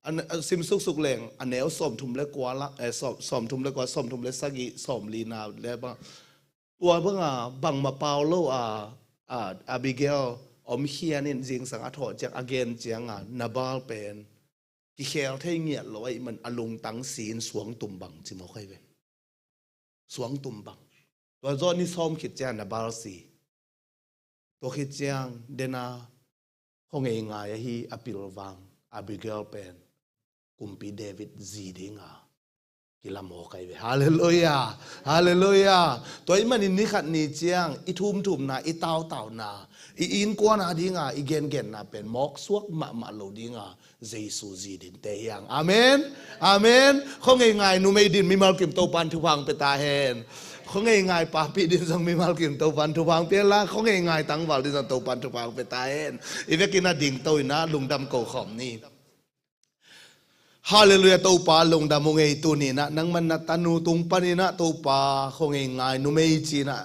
อันซิมสุกแรงอันแนวสมทุมเล็กกว่าละสมทุมเล็กกว่าสมทุมเล็กสักกี่สมลีนาแล้วบางตัวบางบางมาเปาโลAbigail อมเฮียนินจิงสังอาทอจากอเกนเจียงนาบาลเป็นกิเคลเที่ยงเงียลอยมันอลุงตั้งศีลสวงตุ่มบังจิมเอาใครเว้สวงตุ่มบังตัวจอนี่ซ้อมขิดเจ้านาบาลสีตัวขิดเจียงเดนาห้องง่ายๆฮีอปิลวังอาบิเกลเป็นกุมปีเดวิดจีดิงากิลามโอไกเวฮาเลลูยาฮาเลลูยาตัวอีมันนี่ขัดนี่เจียงอีทุ่มนาอีเต้านาอีอินกวนอาดิงาอีเกนนาเป็นมอกสวกมาโลดิงาเยซูจีดินเตียงอาเมนอาเมนห้องง่ายๆนูไม่ดินมีมาลกิมโตปันทุพังเปตาเฮนเขาง่ายๆปาปีดินสังมีมาลกิมตัวปันทุพังเปียละเขาง่ายๆตั้งวัลดินสังตัวปันทุพังไปตายเองอีเวกินาดิ่งตัวนะลุงดำโกขอมนี่ฮาเลลูยาตัวปาลุงดำมงเอตัวนี้นะนังมันนัตันูตุงปานี่นะตัวปาเขาง่ายๆนุ่มเอจีนะ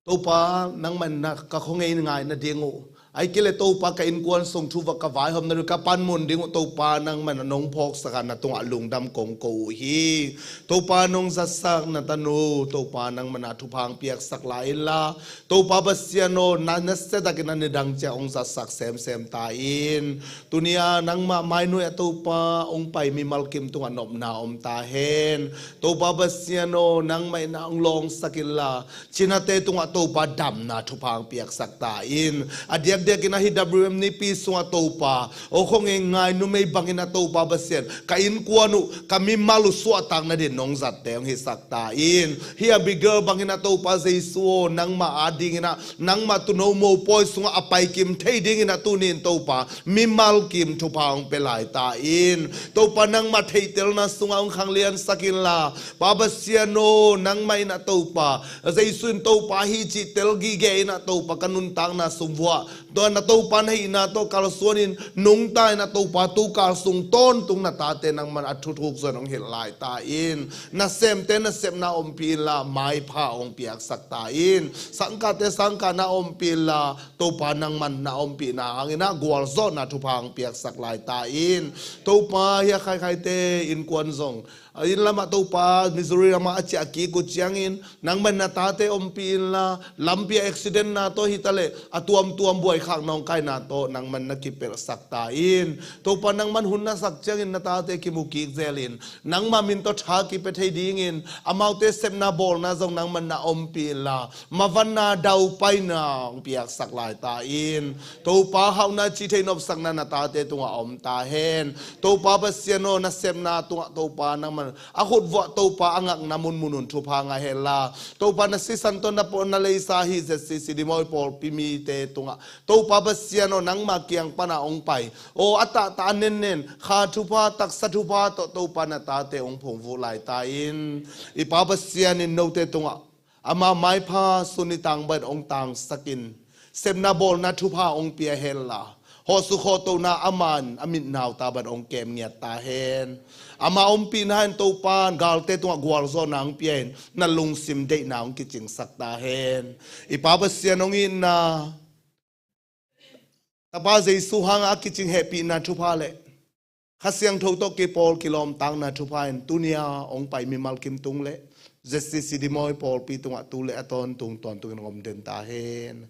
ตัวปานังมันนะก็เขาง่ายๆนะเดียงูไอ้กิเลตัวปากอินกวนส่งทุบกับวายหอมนรุกับปันมุนดิ่งตัวปานังมันนงพกสักนะตรงอลุงดำกงกูฮีตัวปานงสักนัตนูตัวปานังมันทุพังเปียกสักหลายละตัวปาบัสเซียโนนันเสดกินันดังเจ้าองสักเซมตาอินตุนียนังมาไม่นุยตัวปาองไปมีมัลกิมตัวนบนาอมตาเฮนตัวปาบัสเซียโนนังไม่นางลงสักิลาชินาเตตัวปาดำนาทุพังเปียกสักตาอินอดียเด็กนะฮิดับรูมนี่ปีสวงตัวปาโอ้คงง่ายนุ่มไม่บังอินาตัวปาเบเซียนกินกวนุกามีมาลุสวตังนั่นเด่นน้องจัดเตงฮิสักตาอินเฮียบิเกอร์บังอินาตัวปาเจสัวนังมาอาดิงินะนังมาตุโนโมปอยสวงอภัยกิมเทดิงินะตุนินตัวปามีมาลกิมทุพังเปลายตาอินตัวปานังมาเทเตลนะสวงองขังเลียนสกินลาปาเบเซียโนนังไม่นะตัวปาเจสุนตัวปาฮิจิเตลกิเกนะตัวปากันุนตังนะสมวัวตัวนาตัวปันให้นาตัวกาลส่วนินนุ่งตายนาตัวปาตูกาลสุงต้นตุงนาตาเตนังมันอัดทุกส่วนของเห็นลายตาอินนาเซมเตนาเซมนาอมปีลาไม้ผ้าองเปียกสักตาอินสังกัดเตสังกัดนาอมปีลาตัวปานังมันนาอมปีนาอังนากัวซอนาทุพังเปียกสักลายตาอินตัวปาเฮียใครเตอินกวนซงอินลามาตัวปามิสรีลามาอาจจะกีกุจยังอินนังมันนาตาเตอมปีลาลำเปียอุบิเหตุนาตัวฮิตาเลอตัวมบวยข้างน้องไก่นาโตนังมันนักกิเปรสักตาอินตัวปานังมันหุ่นนักสักจังอินนาตาเตกิมุกิเซลินนังมามินตัวช้ากิเปเทดิงินอามาเตเซมนาบอลนาจงนังมันนาอมปีลามาวันนาดาวไปนาองเปียกสักลายตาอินตัวปาเฮานาจิเทนอบสักนานาตาเตตัวอมตาเฮนตัวปาเบเซียโนนาเซมนาตัวปานังมันอาขุดวะตัวปาอังกนามุนมุนุนทุพางาเฮลาตัวปานาซิสันตนาปนาเลสาฮิเซซิดิมอยปอลปิมีเตตัวปาเบเซียโนนังมาเกียงปนาองไปโออัตตาเน้นขาทุพาตักสัทุพาตัวปานาตาเตองพงฟูไลตาอินอีปาเบเซียนินโนเตตงอามาไม้พาสุนิตังเบิดองตังสกินเซมนาบอลนาทุพาองเปียเฮลาฮอสุโคโตนาอามันอามินนาวตาบัดองเกมเงียตาเฮนอามาอมปีนหันตัวปานกาลเตตัวกวาลโซนางเปียนนั่นลุงซิมเดนางกิจิงสักตาเฮนอีปาเบเซียนองอินนาตาบาเจสุฮังอากิจิงเฮปีนาทุพาเลข้าเสียงทูโตกิปอลกิลอมตังนาทุพาอินตุเนียองไปมีมัลกิมตุงเล justice di moi pol pi tunga tu le aton tung ton tu ngom den ta hen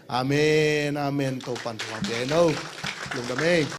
amen amen to pan tuang pe no lung da me